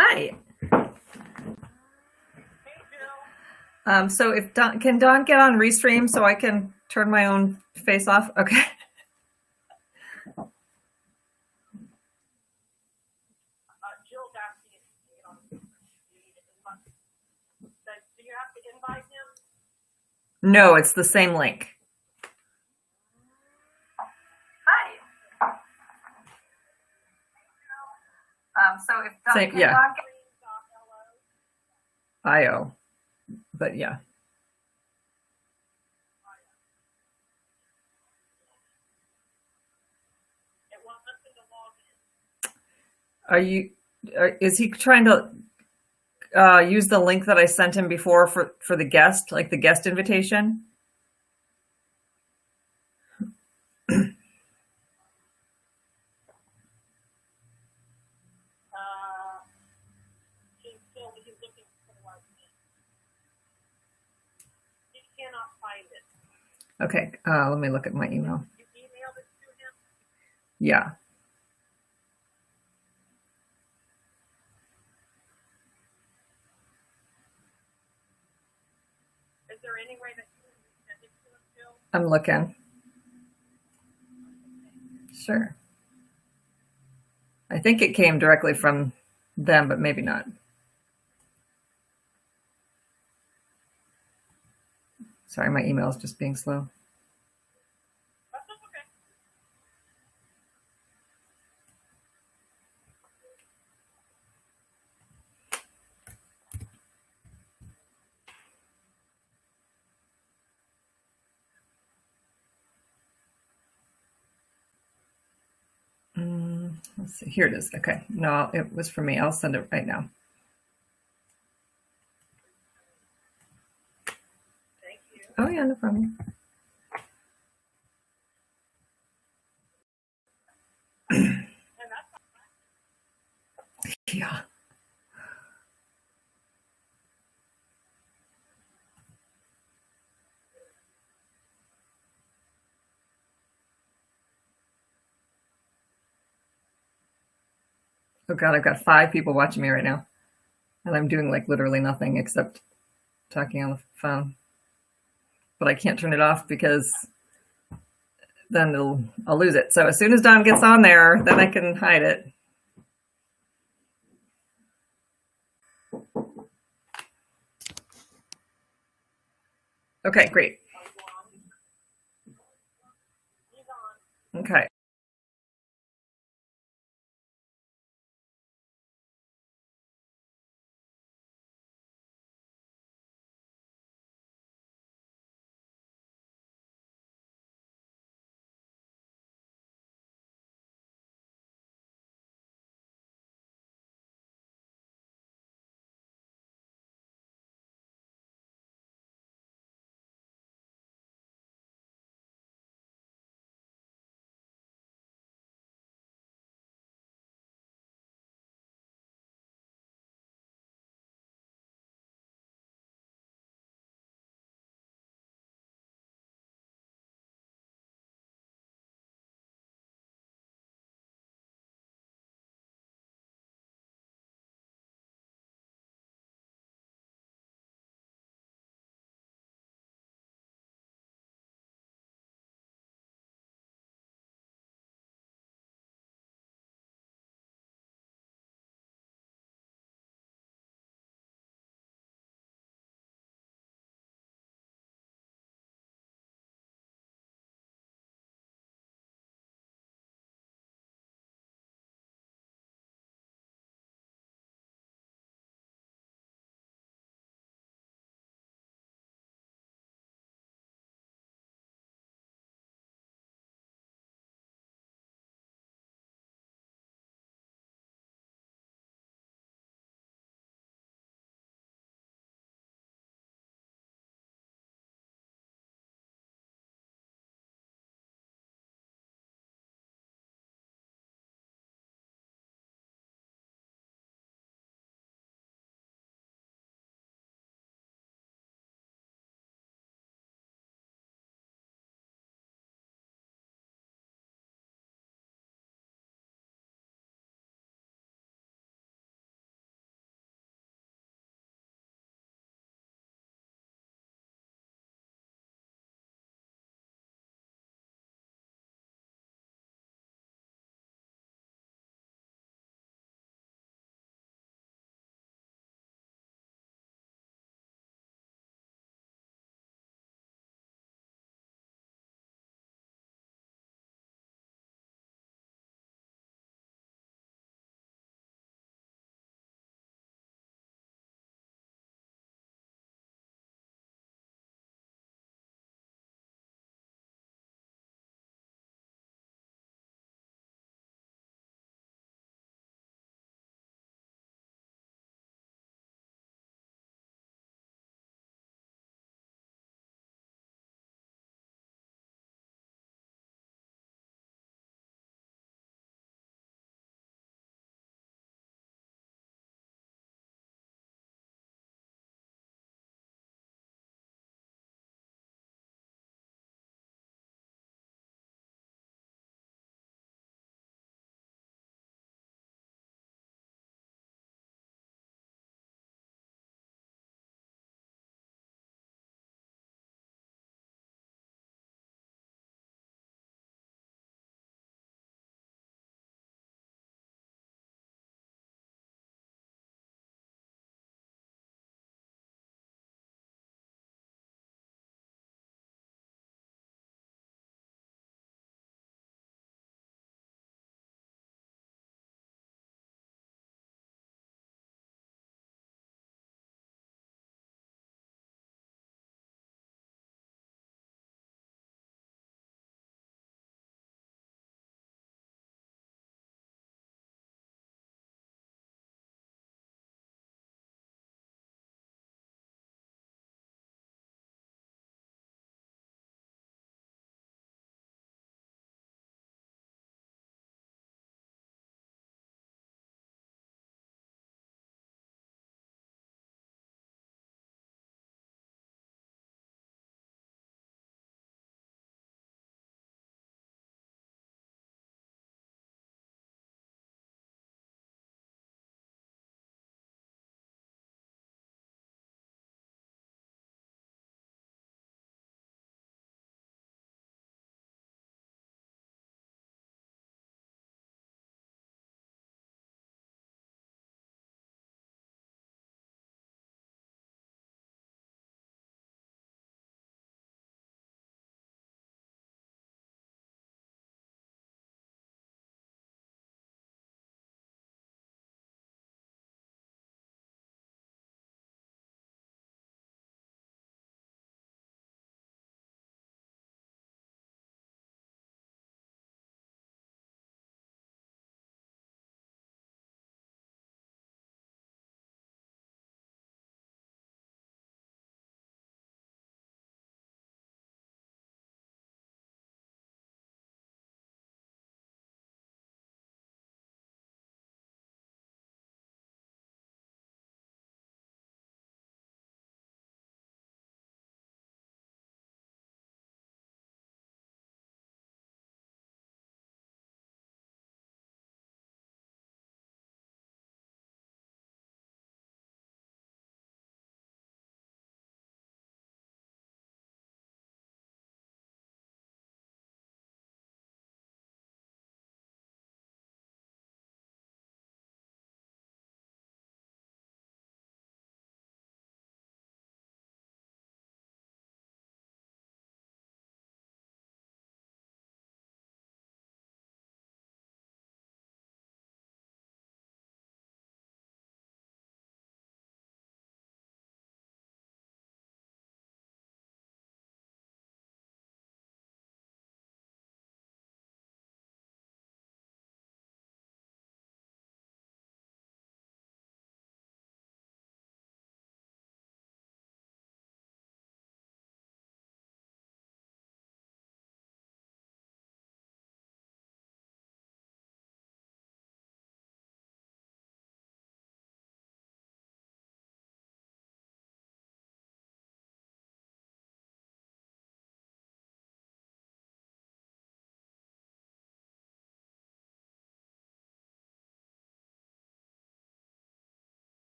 Hi. Hey, Jill. So if can Dawn get on Restream so I can turn my own face off? Okay. Jill's asking if you can get on. You need to invite. Do you have to invite him? No, it's the same link. Hi. So if Dawn, can Dawn get IO, but yeah. It wants us to log in. Are you? Is he trying to use the link that I sent him before for the guest, like the guest invitation? He's looking for the right thing. He cannot find it. Okay. Let me look at my email. You emailed it to him? Yeah. Is there any way that you can send it to him, Jill? I'm looking. Sure. I think it came directly from them, but maybe not. Sorry, my email is just being slow. That's okay. Let's see. Here it is. Okay. No, it was for me. I'll send it right now. Thank you. Oh, yeah, no problem. And that's Yeah. Oh, God, I've got 5 people watching me right now. And I'm doing like literally nothing except talking on the phone. But I can't turn it off because then I'll lose it. So as soon as Dawn gets on there, then I can hide it. Okay, great. he's on. Okay.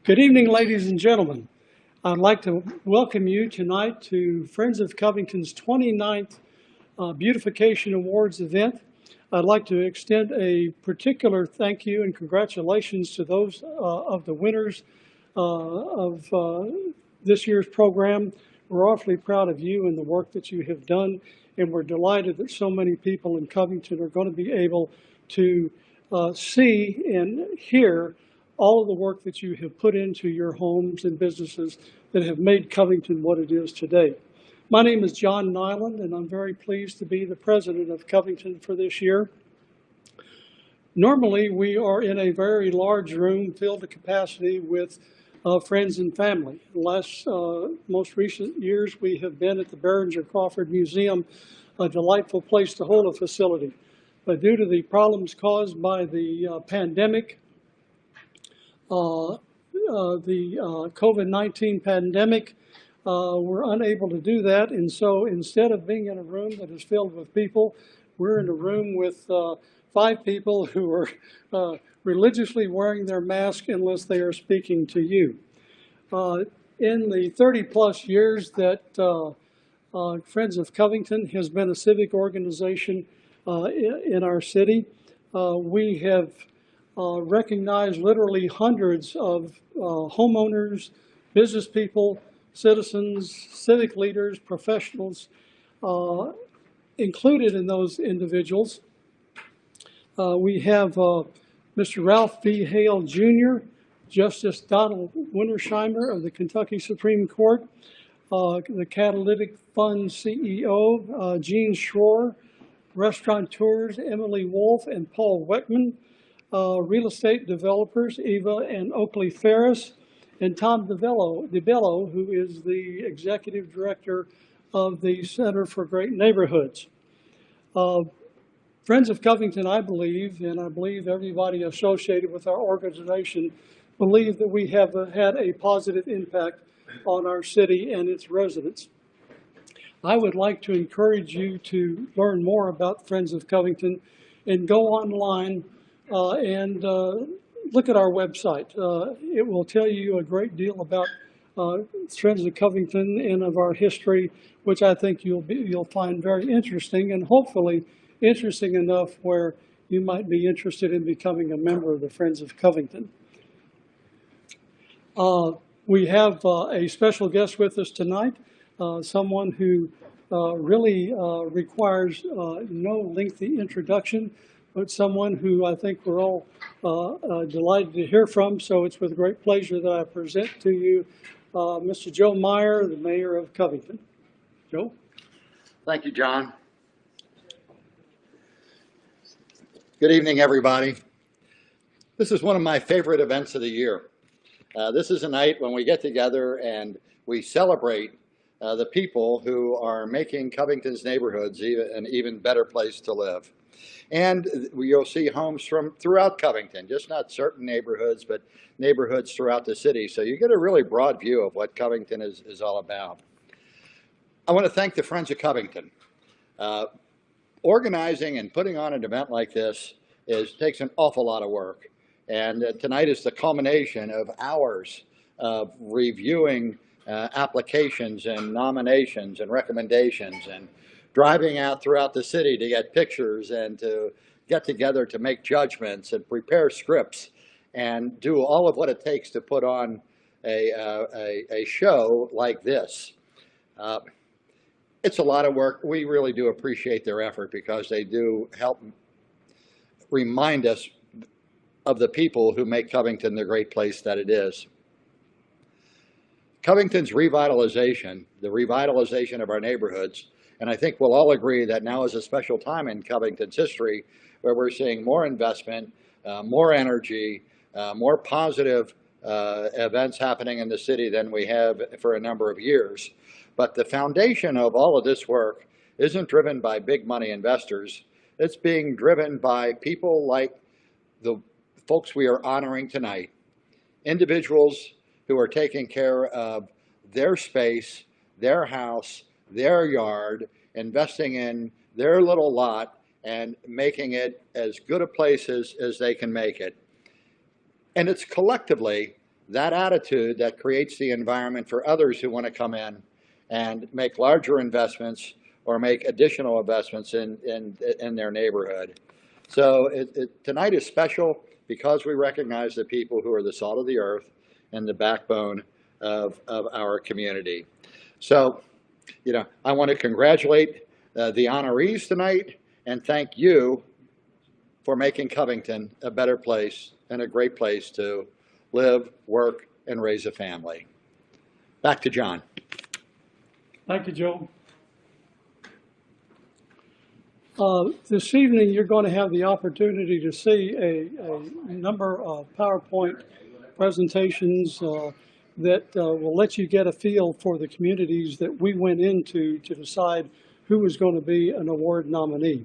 Good evening, ladies and gentlemen. I'd like to welcome you tonight to Friends of Covington's 29th Beautification Awards event. I'd like to extend a particular thank you and congratulations to those of the winners of this year's program. We're awfully proud of you and the work that you have done, and we're delighted that so many people in Covington are going to be able to see and hear all of the work that you have put into your homes and businesses that have made Covington what it is today. My name is John Nyland, and I'm very pleased to be the president of Covington for this year. Normally, we are in a very large room filled to capacity with friends and family. The most recent years, we have been at the Behringer Crawford Museum, a delightful place to hold a facility. But due to the problems caused by the pandemic, the COVID-19 pandemic, we're unable to do that. And so instead of being in a room that is filled with people, we're in a room with 5 people who are religiously wearing their mask unless they are speaking to you. In the 30 plus years that Friends of Covington has been a civic organization in our city, we have recognized literally hundreds of homeowners, business people, citizens, civic leaders, professionals included in those individuals. We have Mr. Ralph V. Hale Jr., Justice Donald Wintersheimer of the Kentucky Supreme Court, the Catalytic Fund CEO, Gene Schroer, restaurateurs Emily Wolf and Paul Weckman, real estate developers Eva and Oakley Ferris, and Tom DeBello, who is the executive director of the Center for Great Neighborhoods. Friends of Covington, I believe, and I believe everybody associated with our organization, believe that we have had a positive impact on our city and its residents. I would like to encourage you to learn more about Friends of Covington and go online and look at our website. It will tell you a great deal about Friends of Covington and of our history, which I think you'll find very interesting, and hopefully interesting enough where you might be interested in becoming a member of the Friends of Covington. We have a special guest with us tonight, someone who really requires no lengthy introduction, but someone who I think we're all delighted to hear from. So it's with great pleasure that I present to you Mr. Joe Meyer, the mayor of Covington. Joe? Thank you, John. Good evening, everybody. This is one of my favorite events of the year. This is a night when we get together and we celebrate the people who are making Covington's neighborhoods an even better place to live. And you'll see homes from throughout Covington, just not certain neighborhoods, but neighborhoods throughout the city. So you get a really broad view of what Covington is all about. I want to thank the Friends of Covington. Organizing and putting on an event like this takes an awful lot of work. And tonight is the culmination of hours of reviewing applications and nominations and recommendations and driving out throughout the city to get pictures and to get together to make judgments and prepare scripts and do all of what it takes to put on a show like this. It's a lot of work. We really do appreciate their effort because they do help remind us of the people who make Covington the great place that it is. Covington's revitalization, the revitalization of our neighborhoods, and I think we'll all agree that now is a special time in Covington's history where we're seeing more investment, more energy, more positive events happening in the city than we have for a number of years. But the foundation of all of this work isn't driven by big money investors. It's being driven by people like the folks we are honoring tonight, individuals who are taking care of their space, their house, their yard, investing in their little lot and making it as good a place as they can make it. And it's collectively that attitude that creates the environment for others who want to come in and make larger investments or make additional investments in their neighborhood. So tonight is special because we recognize the people who are the salt of the earth and the backbone of our community. So, I want to congratulate the honorees tonight and thank you for making Covington a better place and a great place to live, work, and raise a family. Back to John. Thank you, Joe. This evening, you're going to have the opportunity to see a number of PowerPoint presentations that will let you get a feel for the communities that we went into to decide who was going to be an award nominee.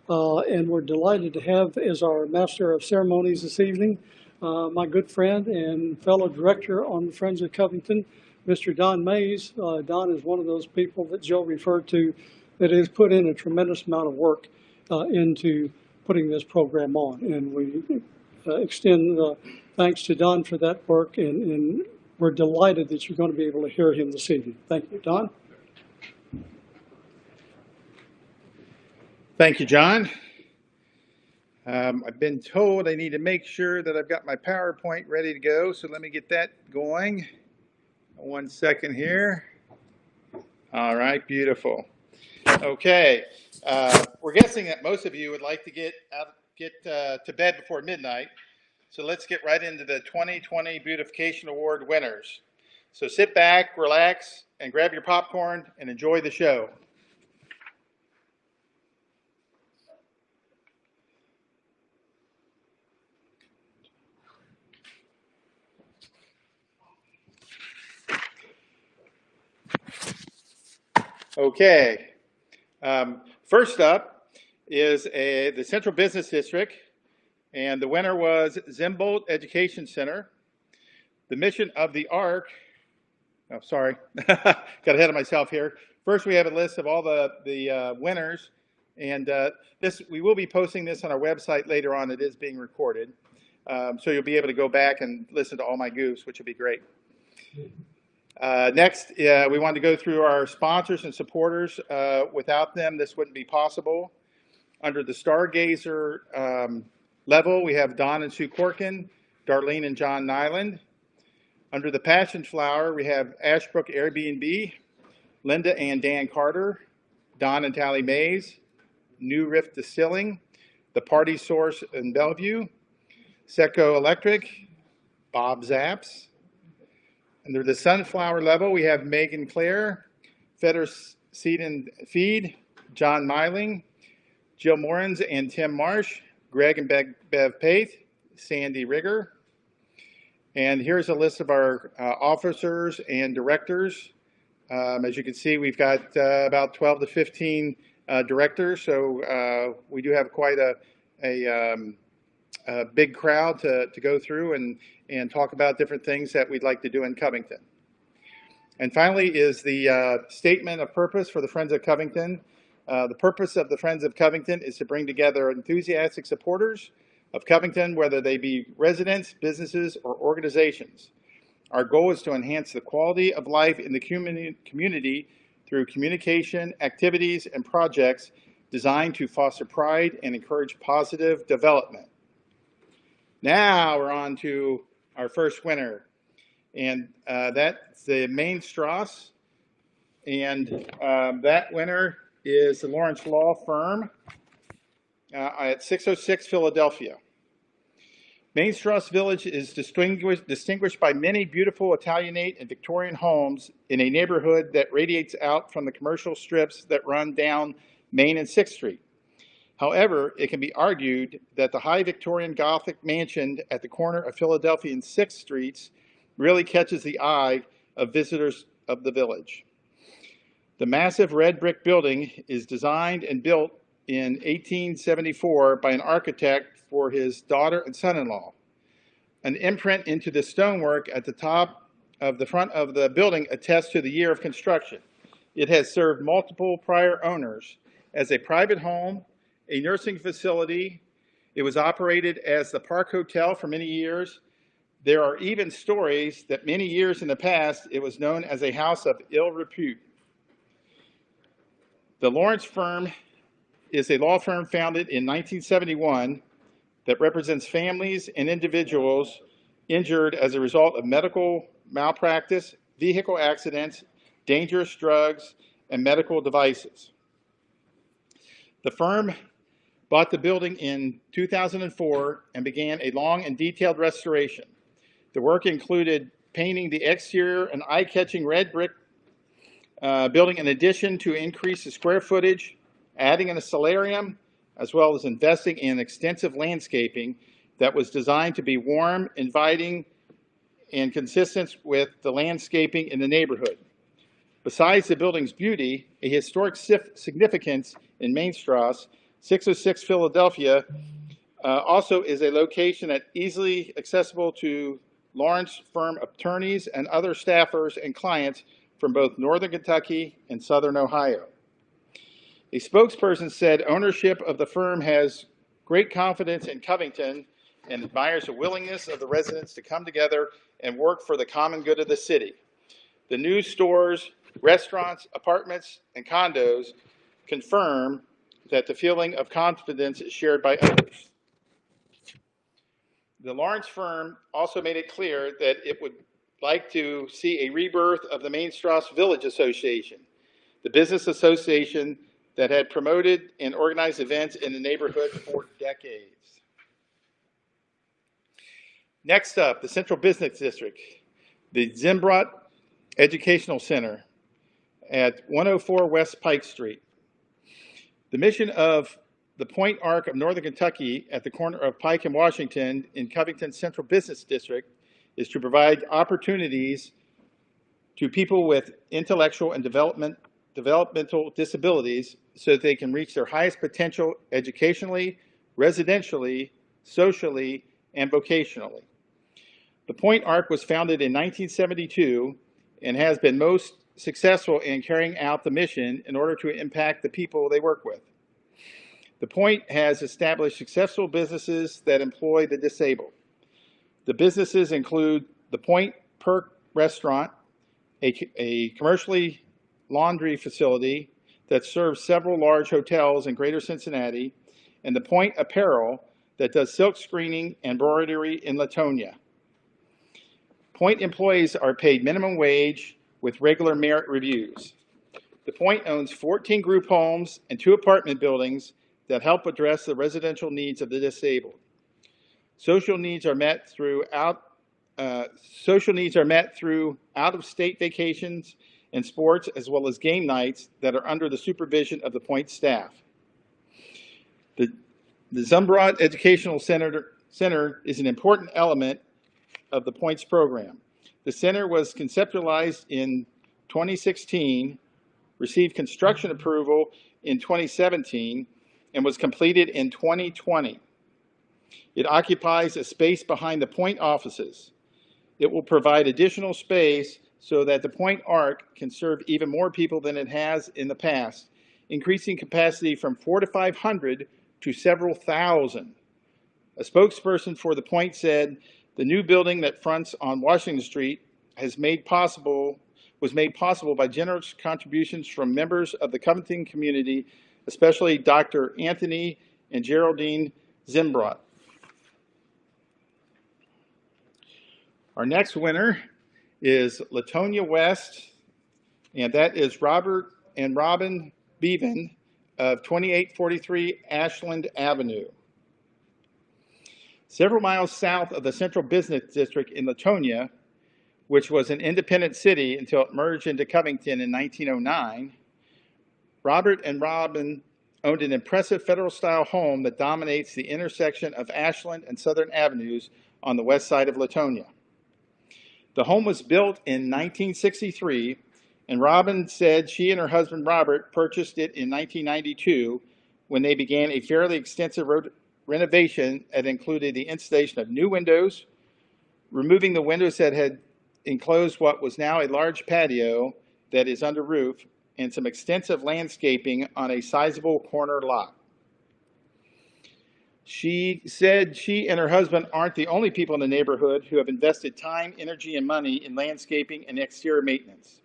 And we're delighted to have as our Master of Ceremonies this evening, my good friend and fellow director on the Friends of Covington, Mr. Don Mays. Don is one of those people that Joe referred to that has put in a tremendous amount of work into putting this program on. And we extend thanks to Don for that work, and we're delighted that you're going to be able to hear him this evening. Thank you, Don. Thank you, John. I've been told I need to make sure that I've got my PowerPoint ready to go, so let me get that going. 1 second here. All right, beautiful. Okay, we're guessing that most of you would like to get to bed before midnight, so let's get right into the 2020 Beautification Award winners. So sit back, relax, and grab your popcorn and enjoy the show. Okay, first up is the Central Business District, and the winner was Zimbold Education Center. The mission of the ARC, oh, sorry, got ahead of myself here. First, we have a list of all the winners, and we will be posting this on our website later on. It is being recorded, so you'll be able to go back and listen to all my goofs, which will be great. Next, we want to go through our sponsors and supporters. Without them, this wouldn't be possible. Under the Stargazer level, we have Don and Sue Corkin, Darlene and John Nyland. Under the Passion Flower, we have Ashbrook Airbnb, Linda and Dan Carter, Don and Tally Mays, New Rift Distilling, The Party Source in Bellevue, Seco Electric, Bob Zapps. Under the Sunflower level, we have Megan Clare, Fetter Seed and Feed, John Myling, Jill Morans and Tim Marsh, Greg and Bev Paith, Sandy Rigger. And here's a list of our officers and directors. As you can see, we've got about 12 to 15 directors, so we do have quite a big crowd to go through and talk about different things that we'd like to do in Covington. And finally is the statement of purpose for the Friends of Covington. The purpose of the Friends of Covington is to bring together enthusiastic supporters of Covington, whether they be residents, businesses, or organizations. Our goal is to enhance the quality of life in the community through communication, activities, and projects designed to foster pride and encourage positive development. Now we're on to our first winner, and that's the Main Strass, and that winner is the Lawrence Law Firm at 606 Philadelphia. Main Strass Village is distinguished by many beautiful Italianate and Victorian homes in a neighborhood that radiates out from the commercial strips that run down Main and 6th Street. However, it can be argued that the high Victorian Gothic mansion at the corner of Philadelphia and 6th Streets really catches the eye of visitors of the village. The massive red brick building is designed and built in 1874 by an architect for his daughter and son-in-law. An imprint into the stonework at the top of the front of the building attests to the year of construction. It has served multiple prior owners as a private home, a nursing facility. It was operated as the Park Hotel for many years. There are even stories that many years in the past, it was known as a house of ill repute. The Lawrence firm is a law firm founded in 1971 that represents families and individuals injured as a result of medical malpractice, vehicle accidents, dangerous drugs, and medical devices. The firm bought the building in 2004 and began a long and detailed restoration. The work included painting the exterior an eye-catching red brick building in addition to increase the square footage, adding in a solarium, as well as investing in extensive landscaping that was designed to be warm, inviting, and consistent with the landscaping in the neighborhood. Besides the building's beauty, a historic significance in Main Strasse, 606 Philadelphia, also is a location that easily accessible to Lawrence firm attorneys and other staffers and clients from both Northern Kentucky and Southern Ohio. A spokesperson said ownership of the firm has great confidence in Covington and admires the willingness of the residents to come together and work for the common good of the city. The new stores, restaurants, apartments, and condos confirm that the feeling of confidence is shared by others. The Lawrence firm also made it clear that it would like to see a rebirth of the Main Strasse Village Association, the business association that had promoted and organized events in the neighborhood for decades. Next up, the Central Business District, the Zimbrot Educational Center at 104 West Pike Street. The mission of the Point Arc of Northern Kentucky at the corner of Pike and Washington in Covington's Central Business District is to provide opportunities to people with intellectual and developmental disabilities so that they can reach their highest potential educationally, residentially, socially, and vocationally. The Point Arc was founded in 1972 and has been most successful in carrying out the mission in order to impact the people they work with. The Point has established successful businesses that employ the disabled. The businesses include the Point Perk Restaurant, a commercially laundry facility that serves several large hotels in Greater Cincinnati, and the Point Apparel that does silk screening and embroidery in Latonia. Point employees are paid minimum wage with regular merit reviews. The Point owns 14 group homes and 2 apartment buildings that help address the residential needs of the disabled. Social needs are met through out-of-state vacations and sports, as well as game nights that are under the supervision of the Point staff. The Zumbrod Educational Center is an important element of the Point's program. The center was conceptualized in 2016, received construction approval in 2017, and was completed in 2020. It occupies a space behind the Point offices. It will provide additional space so that the Point Arc can serve even more people than it has in the past, increasing capacity from 400 to 500 to several thousand. A spokesperson for the Point said, "The new building that fronts on Washington Street was made possible by generous contributions from members of the Covington community, especially Dr. Anthony and Geraldine Zimbrot." Our next winner is Latonia West, and that is Robert and Robin Bevan of 2843 Ashland Avenue. Several miles south of the Central Business District in Latonia, which was an independent city until it merged into Covington in 1909, Robert and Robin owned an impressive federal-style home that dominates the intersection of Ashland and Southern Avenues on the west side of Latonia. The home was built in 1963, and Robin said she and her husband Robert purchased it in 1992 when they began a fairly extensive renovation that included the installation of new windows, removing the windows that had enclosed what was now a large patio that is under roof, and some extensive landscaping on a sizable corner lot. She said she and her husband aren't the only people in the neighborhood who have invested time, energy, and money in landscaping and exterior maintenance.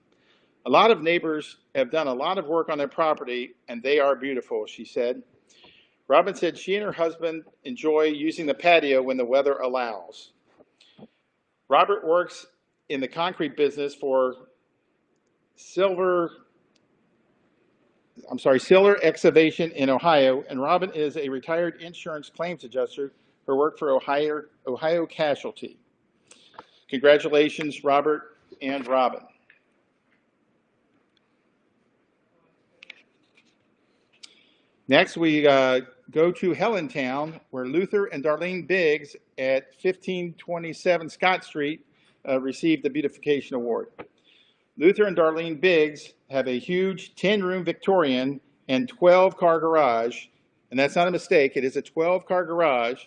A lot of neighbors have done a lot of work on their property, and they are beautiful, she said. Robin said she and her husband enjoy using the patio when the weather allows. Robert works in the concrete business for Siller Excavation in Ohio, and Robin is a retired insurance claims adjuster who worked for Ohio Casualty. Congratulations, Robert and Robin. Next, we go to Hellentown, where Luther and Darlene Biggs at 1527 Scott Street received the Beautification Award. Luther and Darlene Biggs have a huge 10-room Victorian and 12-car garage, and that's not a mistake, it is a 12-car garage,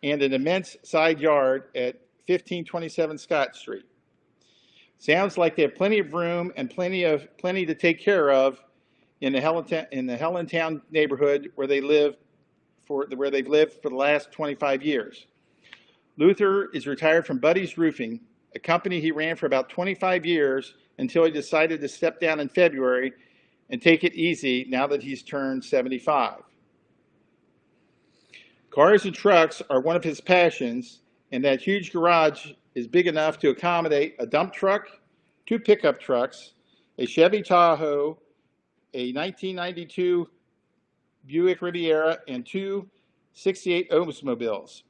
and an immense side yard at 1527 Scott Street. Sounds like they have plenty of room and plenty to take care of in the Hellentown neighborhood where they've lived for the last 25 years. Luther is retired from Buddy's Roofing, a company he ran for about 25 years until he decided to step down in February and take it easy now that he's turned 75. Cars and trucks are one of his passions, and that huge garage is big enough to accommodate a dump truck, 2 pickup trucks, a Chevy Tahoe, a 1992 Buick Riviera, and 2 '68 Oldsmobiles.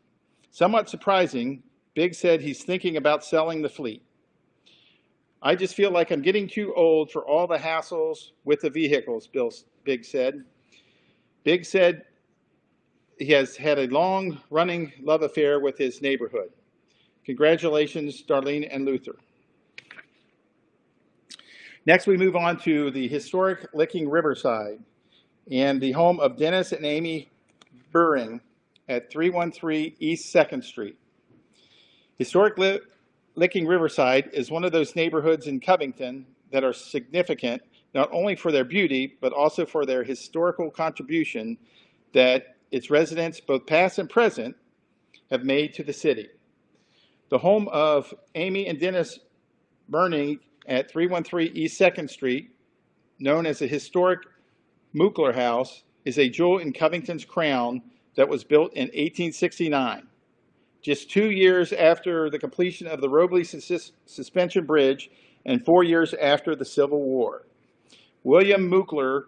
Somewhat surprising, Biggs said he's thinking about selling the fleet. I just feel like I'm getting too old for all the hassles with the vehicles, Biggs said. Biggs said he has had a long-running love affair with his neighborhood. Congratulations, Darlene and Luther. Next, we move on to the historic Licking Riverside and the home of Dennis and Amy Buring at 313 East 2nd Street. Historic Licking Riverside is one of those neighborhoods in Covington that are significant not only for their beauty, but also for their historical contribution that its residents, both past and present, have made to the city. The home of Amy and Dennis Buring at 313 East 2nd Street, known as the historic Muckler House, is a jewel in Covington's crown that was built in 1869, just 2 years after the completion of the Robley Suspension Bridge and 4 years after the Civil War. William Muckler,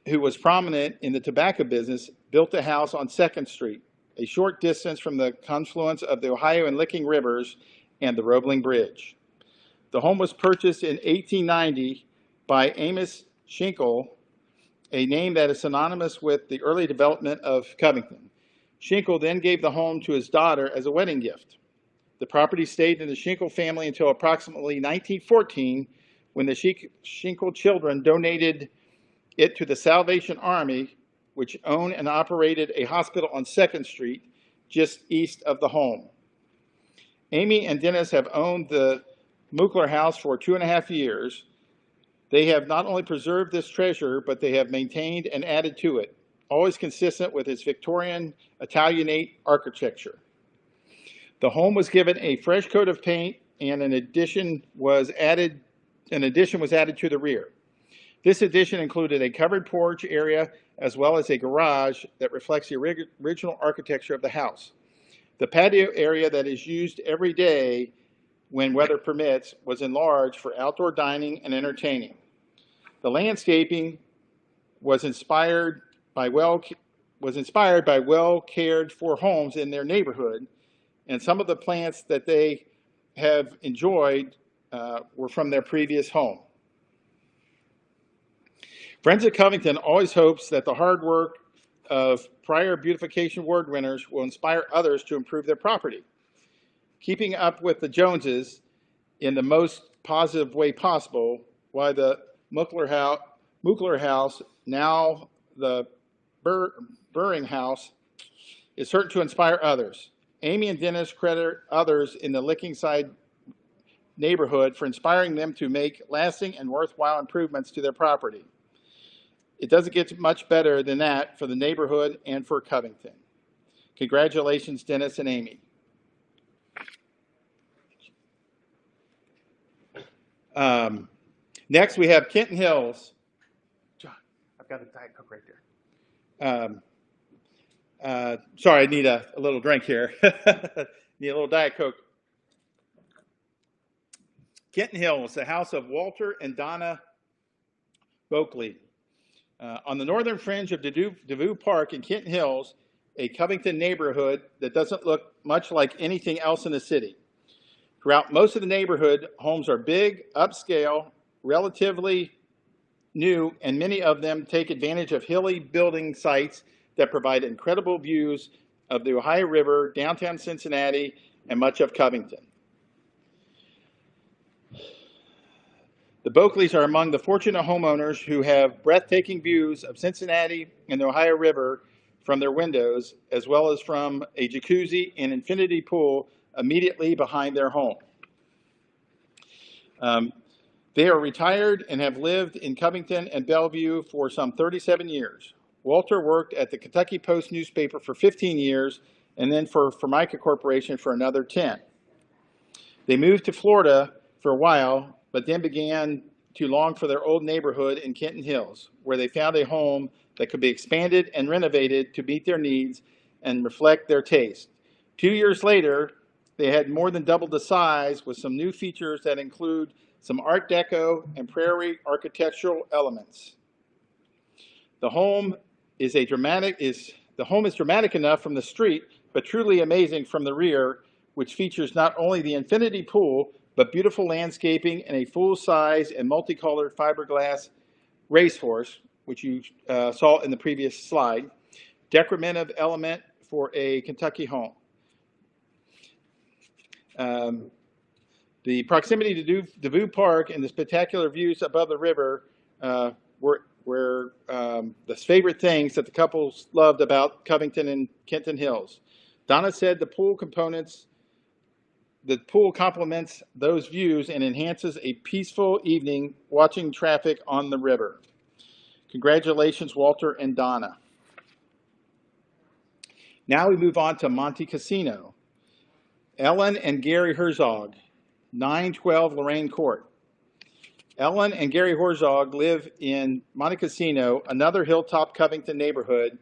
who was prominent in the tobacco business, built a house on 2nd Street, a short distance from the confluence of the Ohio and Licking Rivers and the Roebling Bridge. The home was purchased in 1890 by Amos Schinkel, a name that is synonymous with the early development of Covington. Schinkel then gave the home to his daughter as a wedding gift. The property stayed in the Schinkel family until approximately 1914, when the Schinkel children donated it to the Salvation Army, which owned and operated a hospital on 2nd Street, just east of the home. Amy and Dennis have owned the Muckler House for 2.5 years. They have not only preserved this treasure, but they have maintained and added to it, always consistent with its Victorian Italianate architecture. The home was given a fresh coat of paint, and an addition was added to the rear. This addition included a covered porch area as well as a garage that reflects the original architecture of the house. The patio area that is used every day when weather permits was enlarged for outdoor dining and entertaining. The landscaping was inspired by well-cared for homes in their neighborhood, and some of the plants that they have enjoyed were from their previous home. Friends of Covington always hopes that the hard work of prior Beautification Award winners will inspire others to improve their property. Keeping up with the Joneses in the most positive way possible, why the Muckler House, now the Buring House, is certain to inspire others. Amy and Dennis credit others in the Licking Side neighborhood for inspiring them to make lasting and worthwhile improvements to their property. It doesn't get much better than that for the neighborhood and for Covington. Congratulations, Dennis and Amy. Next, we have Kenton Hills. John, I've got a Diet Coke right there. Sorry, I need a little drink here. Need a little Diet Coke. Kenton Hills, the house of Walter and Donna Boakley. On the northern fringe of Devou Park in Kenton Hills, a Covington neighborhood that doesn't look much like anything else in the city. Throughout most of the neighborhood, homes are big, upscale, relatively new, and many of them take advantage of hilly building sites that provide incredible views of the Ohio River, downtown Cincinnati, and much of Covington. The Boakleys are among the fortunate homeowners who have breathtaking views of Cincinnati and the Ohio River from their windows, as well as from a jacuzzi and infinity pool immediately behind their home. They are retired and have lived in Covington and Bellevue for some 37 years. Walter worked at the Kentucky Post newspaper for 15 years and then for Formica Corporation for another 10. They moved to Florida for a while, but then began to long for their old neighborhood in Kenton Hills, where they found a home that could be expanded and renovated to meet their needs and reflect their taste. 2 years later, they had more than doubled the size with some new features that include some Art Deco and prairie architectural elements. The home is dramatic enough from the street, but truly amazing from the rear, which features not only the infinity pool, but beautiful landscaping and a full-size and multicolored fiberglass racehorse, which you saw in the previous slide, decorative element for a Kentucky home. The proximity to Devou Park and the spectacular views above the river were the favorite things that the couples loved about Covington and Kenton Hills. Donna said the pool complements those views and enhances a peaceful evening watching traffic on the river. Congratulations, Walter and Donna. Now we move on to Monte Cassino. Ellen and Gary Herzog, 912 Lorraine Court. Ellen and Gary Herzog live in Monte Cassino, another hilltop Covington neighborhood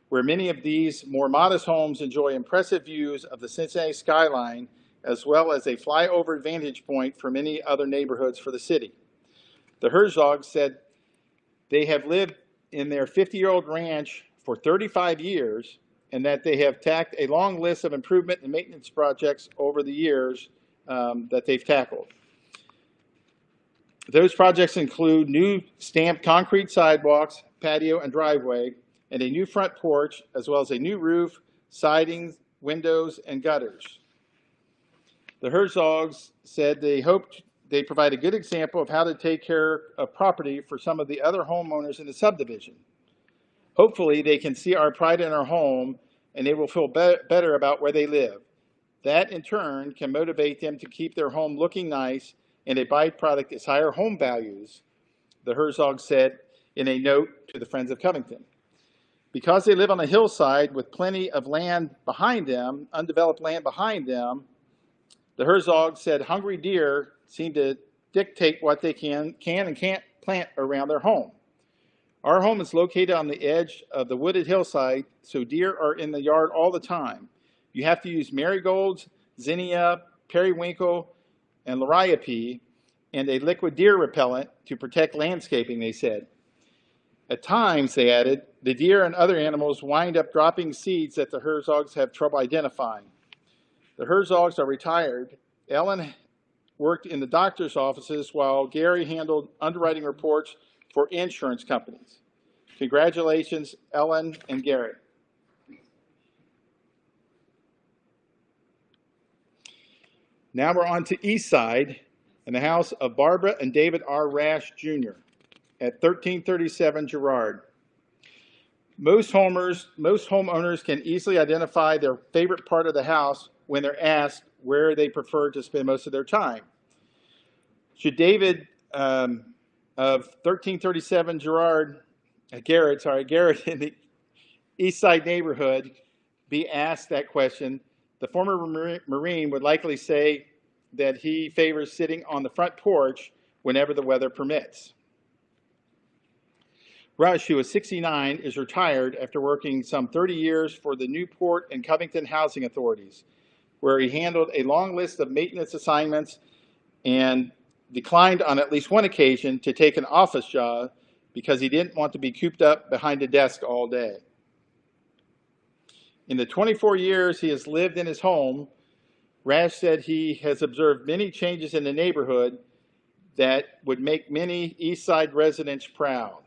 where many of these more modest homes enjoy impressive views of the Cincinnati skyline, as well as a flyover vantage point for many other neighborhoods for the city. The Herzogs said they have lived in their 50-year-old ranch for 35 years and that they have tacked a long list of improvement and maintenance projects over the years that they've tackled. Those projects include new stamped concrete sidewalks, patio, and driveway, and a new front porch, as well as a new roof, siding, windows, and gutters. The Herzogs said they hoped they provide a good example of how to take care of property for some of the other homeowners in the subdivision. Hopefully, they can see our pride in our home and they will feel better about where they live. That, in turn, can motivate them to keep their home looking nice, and a byproduct is higher home values, the Herzogs said in a note to the Friends of Covington. Because they live on a hillside with plenty of land behind them, undeveloped land behind them, the Herzogs said hungry deer seem to dictate what they can and can't plant around their home. Our home is located on the edge of the wooded hillside, so deer are in the yard all the time. You have to use marigolds, zinnia, periwinkle, and liriope, and a liquid deer repellent to protect landscaping, they said. At times, they added, the deer and other animals wind up dropping seeds that the Herzogs have trouble identifying. The Herzogs are retired. Ellen worked in the doctor's offices while Gary handled underwriting reports for insurance companies. Congratulations, Ellen and Gary. Now we're on to East Side and the house of Barbara and David R. Rash, Jr. at 1337 Girard. Most homeowners can easily identify their favorite part of the house when they're asked where they prefer to spend most of their time. Should David of 1337 Garrett in the East Side neighborhood be asked that question, the former Marine would likely say that he favors sitting on the front porch whenever the weather permits. Rush, who is 69, is retired after working some 30 years for the Newport and Covington housing authorities, where he handled a long list of maintenance assignments and declined on at least one occasion to take an office job because he didn't want to be cooped up behind a desk all day. In the 24 years he has lived in his home, Rash said he has observed many changes in the neighborhood that would make many East Side residents proud.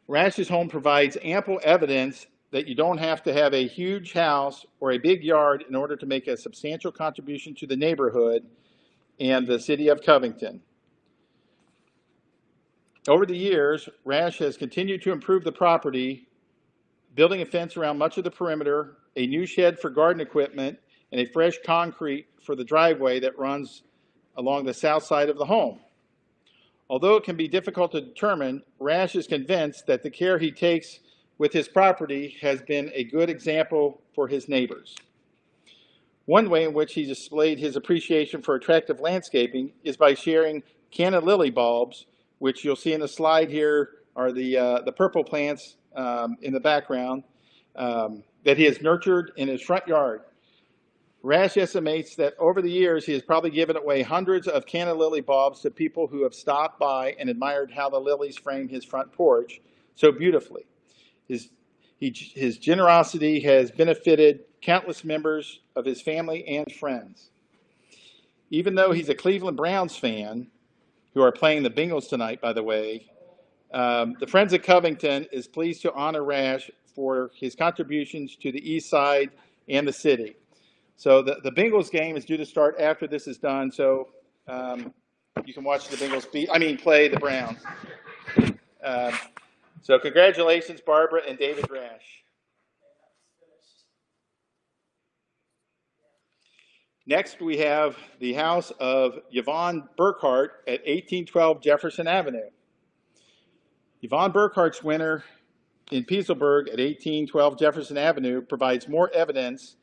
Rash's home provides ample evidence that you don't have to have a huge house or a big yard in order to make a substantial contribution to the neighborhood and the city of Covington. Over the years, Rash has continued to improve the property, building a fence around much of the perimeter, a new shed for garden equipment, and a fresh concrete for the driveway that runs along the south side of the home. Although it can be difficult to determine, Rash is convinced that the care he takes with his property has been a good example for his neighbors. One way in which he displayed his appreciation for attractive landscaping is by sharing canna lily bulbs, which you'll see in the slide here are the purple plants in the background that he has nurtured in his front yard. Rash estimates that over the years he has probably given away hundreds of canna lily bulbs to people who have stopped by and admired how the lilies frame his front porch so beautifully. His generosity has benefited countless members of his family and friends. Even though he's a Cleveland Browns fan, who are playing the Bengals tonight, by the way, the Friends of Covington is pleased to honor Rash for his contributions to the East Side and the city. So the Bengals game is due to start after this is done, so you can watch the Bengals play the Browns. So congratulations, Barbara and David Rash. Next, we have the house of Yvonne Burkhart at 1812 Jefferson Avenue. Yvonne Burkhart's winter in Pieselberg at 1812 Jefferson Avenue provides more evidence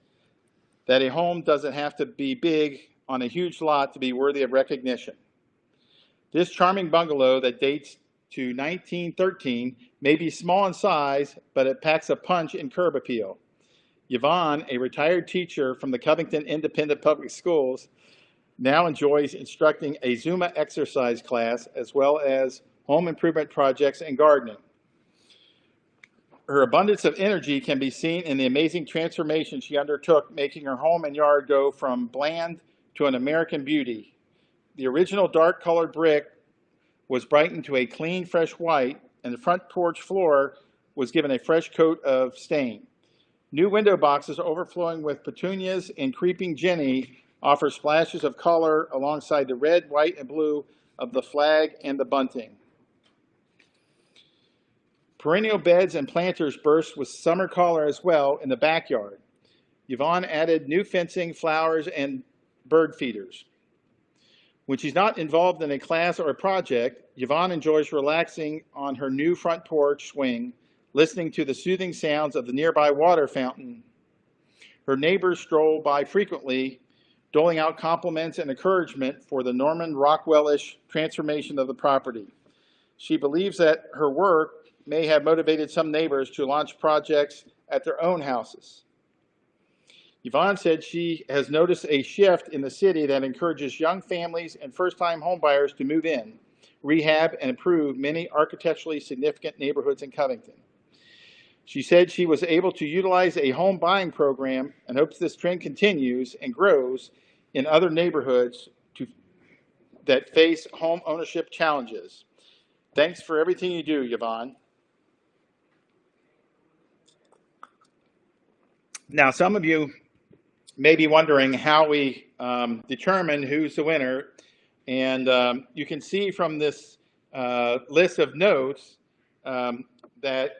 that a home doesn't have to be big on a huge lot to be worthy of recognition. This charming bungalow that dates to 1913 may be small in size, but it packs a punch in curb appeal. Yvonne, a retired teacher from the Covington Independent Public Schools, now enjoys instructing a Zumba exercise class as well as home improvement projects and gardening. Her abundance of energy can be seen in the amazing transformation she undertook, making her home and yard go from bland to an American beauty. The original dark-colored brick was brightened to a clean, fresh white, and the front porch floor was given a fresh coat of stain. New window boxes overflowing with petunias and creeping jenny offer splashes of color alongside the red, white, and blue of the flag and the bunting. Perennial beds and planters burst with summer color as well in the backyard. Yvonne added new fencing, flowers, and bird feeders. When she's not involved in a class or a project, Yvonne enjoys relaxing on her new front porch swing, listening to the soothing sounds of the nearby water fountain. Her neighbors stroll by frequently, doling out compliments and encouragement for the Norman Rockwell-ish transformation of the property. She believes that her work may have motivated some neighbors to launch projects at their own houses. Yvonne said she has noticed a shift in the city that encourages young families and first-time homebuyers to move in, rehab, and improve many architecturally significant neighborhoods in Covington. She said she was able to utilize a home buying program and hopes this trend continues and grows in other neighborhoods that face home ownership challenges. Thanks for everything you do, Yvonne. Now, some of you may be wondering how we determine who's the winner. And you can see from this list of notes that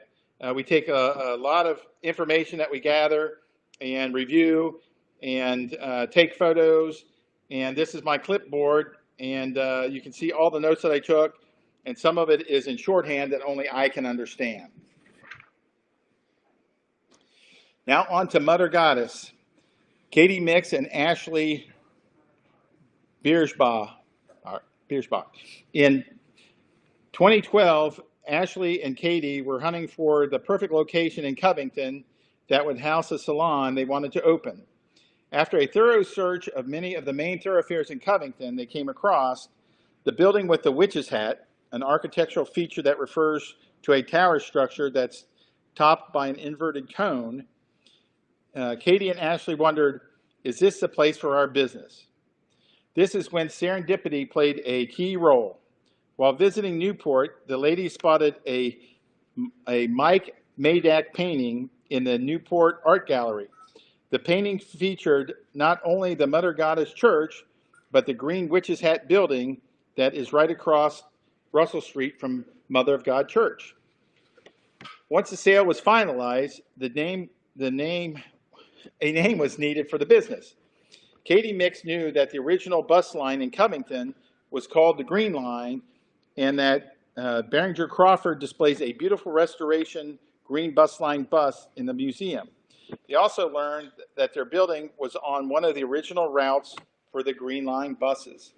we take a lot of information that we gather and review and take photos. And this is my clipboard. And you can see all the notes that I took. And some of it is in shorthand that only I can understand. Now on to Mother Goddess, Katie Mix and Ashley Biersbach. In 2012, Ashley and Katie were hunting for the perfect location in Covington that would house a salon they wanted to open. After a thorough search of many of the main thoroughfares in Covington, they came across the building with the witch's hat, an architectural feature that refers to a tower structure that's topped by an inverted cone. Katie and Ashley wondered, is this the place for our business? This is when serendipity played a key role. While visiting Newport, the ladies spotted a Mike Madak painting in the Newport Art Gallery. The painting featured not only the Mother Goddess Church, but the Green Witch's Hat building that is right across Russell Street from Mother of God Church. Once the sale was finalized, a name was needed for the business. Katie Mix knew that the original bus line in Covington was called the Green Line, and that Behringer Crawford displays a beautiful restoration green bus line bus in the museum. They also learned that their building was on one of the original routes for the Green Line buses.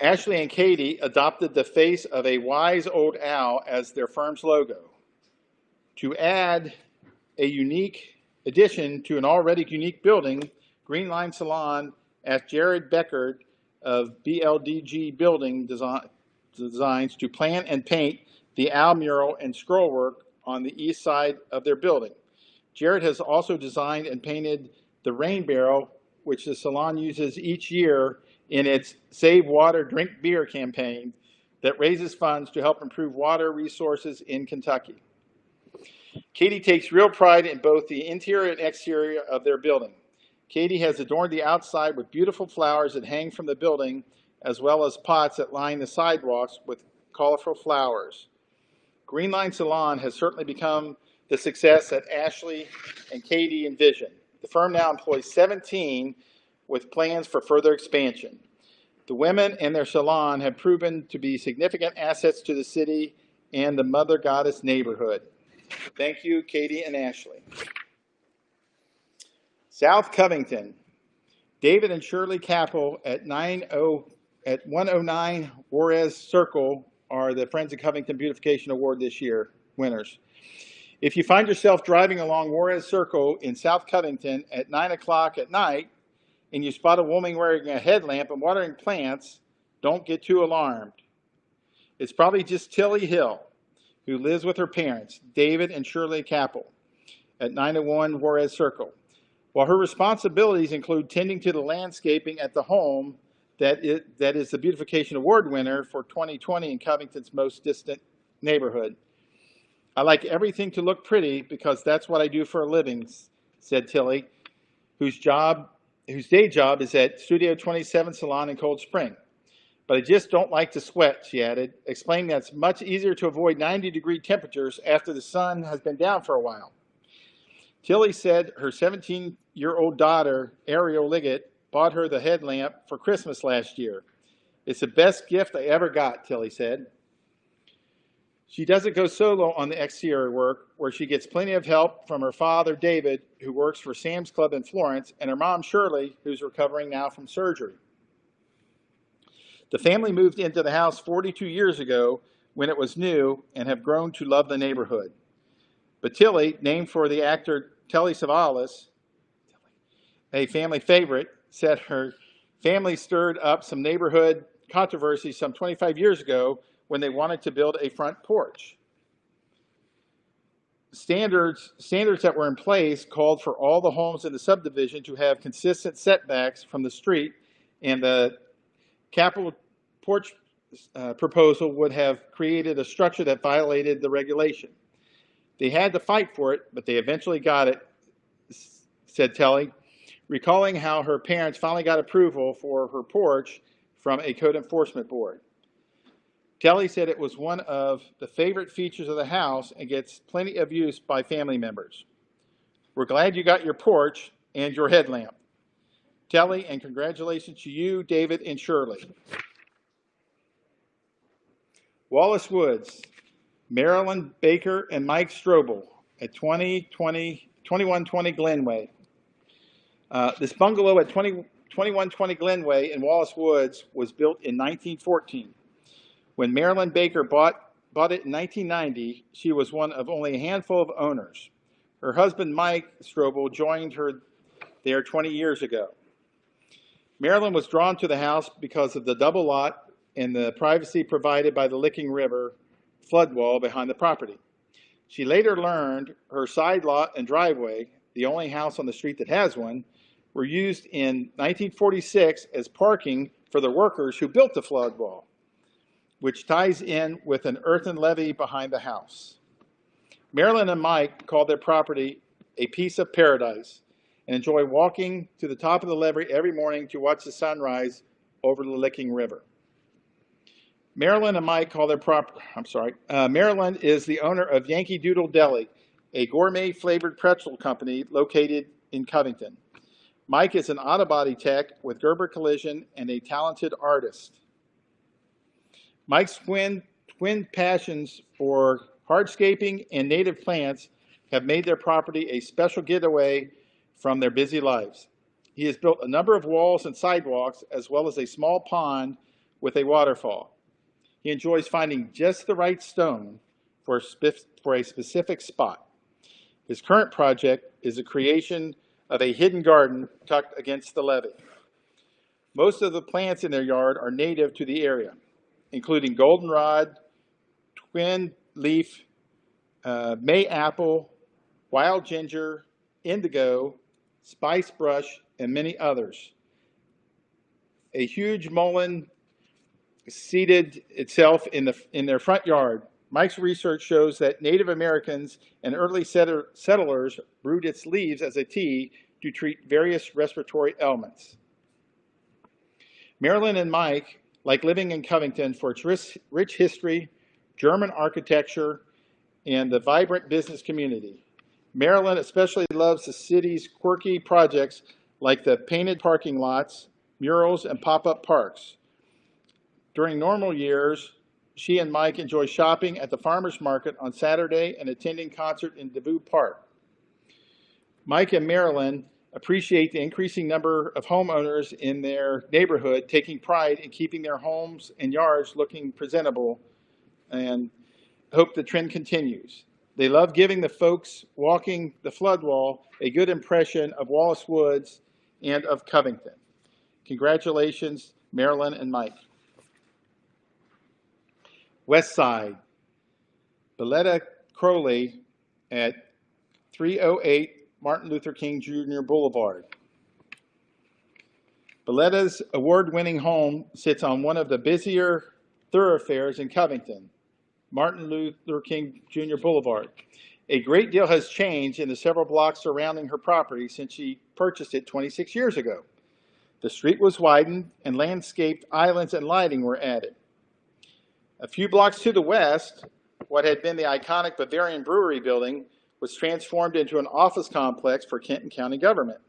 Ashley and Katie adopted the face of a wise old owl as their firm's logo. To add a unique addition to an already unique building, Green Line Salon asked Jared Beckert of BLDG Building Designs to plan and paint the owl mural and scrollwork on the east side of their building. Jared has also designed and painted the rain barrel, which the salon uses each year in its Save Water, Drink Beer campaign that raises funds to help improve water resources in Kentucky. Katie takes real pride in both the interior and exterior of their building. Katie has adorned the outside with beautiful flowers that hang from the building, as well as pots that line the sidewalks with colorful flowers. Green Line Salon has certainly become the success that Ashley and Katie envisioned. The firm now employs 17 with plans for further expansion. The women and their salon have proven to be significant assets to the city and the Mother Goddess neighborhood. Thank you, Katie and Ashley. South Covington. David and Shirley Capel at 109 Juarez Circle are the Friends of Covington Beautification Award this year winners. If you find yourself driving along Juarez Circle in South Covington at 9 o'clock at night and you spot a woman wearing a headlamp and watering plants, don't get too alarmed. It's probably just Tilly Hill, who lives with her parents, David and Shirley Capel, at 901 Juarez Circle. While her responsibilities include tending to the landscaping at the home that is the Beautification Award winner for 2020 in Covington's most distant neighborhood. I like everything to look pretty because that's what I do for a living, said Tilly, whose day job is at Studio 27 Salon in Cold Spring. But I just don't like to sweat, she added, explaining that it's much easier to avoid 90-degree temperatures after the sun has been down for a while. Tilly said her 17-year-old daughter, Ariel Liggett, bought her the headlamp for Christmas last year. It's the best gift I ever got, Tilly said. She doesn't go solo on the exterior work, where she gets plenty of help from her father, David, who works for Sam's Club in Florence, and her mom, Shirley, who's recovering now from surgery. The family moved into the house 42 years ago when it was new and have grown to love the neighborhood. But Tilly, named for the actor Telly Savalas, a family favorite, said her family stirred up some neighborhood controversy some 25 years ago when they wanted to build a front porch. Standards that were in place called for all the homes in the subdivision to have consistent setbacks from the street, and the capital porch proposal would have created a structure that violated the regulation. They had to fight for it, but they eventually got it, said Telly, recalling how her parents finally got approval for her porch from a code enforcement board. Telly said it was one of the favorite features of the house and gets plenty of use by family members. We're glad you got your porch and your headlamp. Telly, and congratulations to you, David and Shirley. Wallace Woods. Marilyn Baker and Mike Strobel at 2120 Glenway. This bungalow at 2120 Glenway in Wallace Woods was built in 1914. When Marilyn Baker bought it in 1990, she was one of only a handful of owners. Her husband, Mike Strobel, joined her there 20 years ago. Marilyn was drawn to the house because of the double lot and the privacy provided by the Licking River flood wall behind the property. She later learned her side lot and driveway, the only house on the street that has one, were used in 1946 as parking for the workers who built the flood wall, which ties in with an earthen levee behind the house. Marilyn and Mike called their property a piece of paradise and enjoy walking to the top of the levee every morning to watch the sunrise over the Licking River. Marilyn and Mike call their property, Marilyn is the owner of Yankee Doodle Deli, a gourmet flavored pretzel company located in Covington. Mike is an auto body tech with Gerber Collision and a talented artist. Mike's twin passions for hardscaping and native plants have made their property a special getaway from their busy lives. He has built a number of walls and sidewalks, as well as a small pond with a waterfall. He enjoys finding just the right stone for a specific spot. His current project is the creation of a hidden garden tucked against the levee. Most of the plants in their yard are native to the area, including goldenrod, twin leaf, May apple, wild ginger, indigo, spice brush, and many others. A huge mullein seeded itself in their front yard. Mike's research shows that Native Americans and early settlers brewed its leaves as a tea to treat various respiratory ailments. Marilyn and Mike like living in Covington for its rich history, German architecture, and the vibrant business community. Marilyn especially loves the city's quirky projects like the painted parking lots, murals, and pop-up parks. During normal years, she and Mike enjoy shopping at the farmers market on Saturday and attending concert in Devou Park. Mike and Marilyn appreciate the increasing number of homeowners in their neighborhood taking pride in keeping their homes and yards looking presentable and hope the trend continues. They love giving the folks walking the flood wall a good impression of Wallace Woods and of Covington. Congratulations, Marilyn and Mike. West Side, Beletta Crowley at 308 Martin Luther King Jr. Boulevard. Belletta's award-winning home sits on one of the busier thoroughfares in Covington, Martin Luther King Jr. Boulevard. A great deal has changed in the several blocks surrounding her property since she purchased it 26 years ago. The street was widened and landscaped islands and lighting were added. A few blocks to the west, what had been the iconic Bavarian Brewery building was transformed into an office complex for Kenton County government.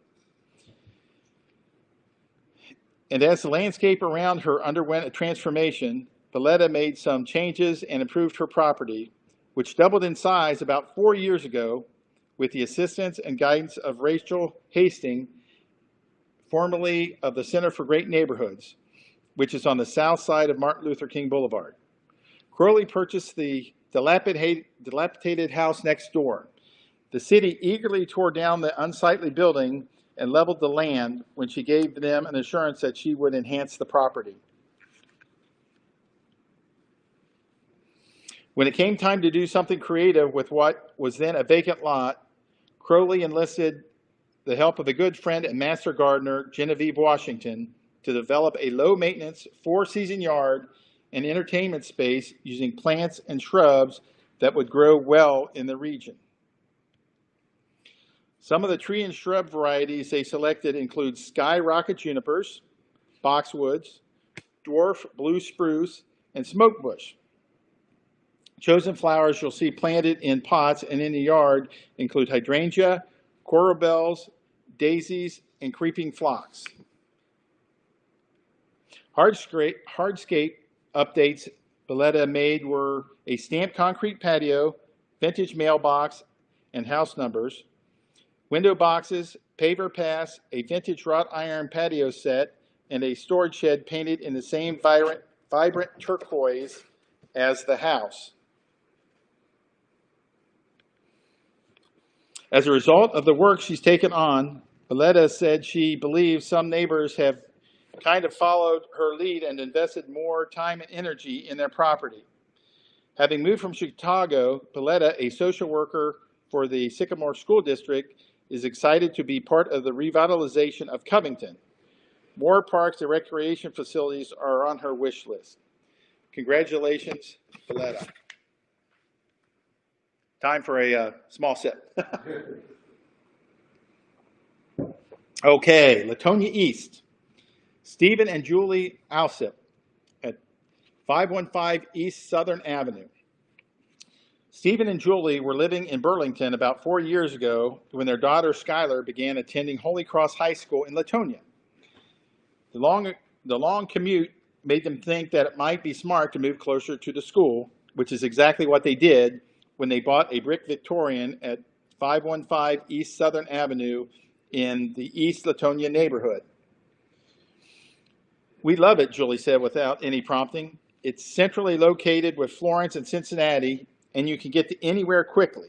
And as the landscape around her underwent a transformation, Beletta made some changes and improved her property, which doubled in size about 4 years ago with the assistance and guidance of Rachel Hastings, formerly of the Center for Great Neighborhoods, which is on the south side of Martin Luther King Boulevard. Crowley purchased the dilapidated house next door. The city eagerly tore down the unsightly building and leveled the land when she gave them an assurance that she would enhance the property. When it came time to do something creative with what was then a vacant lot, Crowley enlisted the help of a good friend and master gardener, Genevieve Washington, to develop a low-maintenance, four-season yard and entertainment space using plants and shrubs that would grow well in the region. Some of the tree and shrub varieties they selected include skyrocket junipers, boxwoods, dwarf blue spruce, and smokebush. Chosen flowers you'll see planted in pots and in the yard include hydrangea, coral bells, daisies, and creeping phlox. Hardscape updates Belletta made were a stamped concrete patio, vintage mailbox, and house numbers, window boxes, paver pass, a vintage wrought iron patio set, and a storage shed painted in the same vibrant turquoise as the house. As a result of the work she's taken on, Belletta said she believes some neighbors have kind of followed her lead and invested more time and energy in their property. Having moved from Chicago, Belletta, a social worker for the Sycamore School District, is excited to be part of the revitalization of Covington. More parks and recreation facilities are on her wish list. Congratulations, Belletta. Time for a small sip. Okay, Latonia East. Stephen and Julie Alsip at 515 East Southern Avenue. Stephen and Julie were living in Burlington about 4 years ago when their daughter Skylar began attending Holy Cross High School in Latonia. The long commute made them think that it might be smart to move closer to the school, which is exactly what they did when they bought a brick Victorian at 515 East Southern Avenue in the East Latonia neighborhood. We love it, Julie said without any prompting. It's centrally located with Florence and Cincinnati, and you can get to anywhere quickly.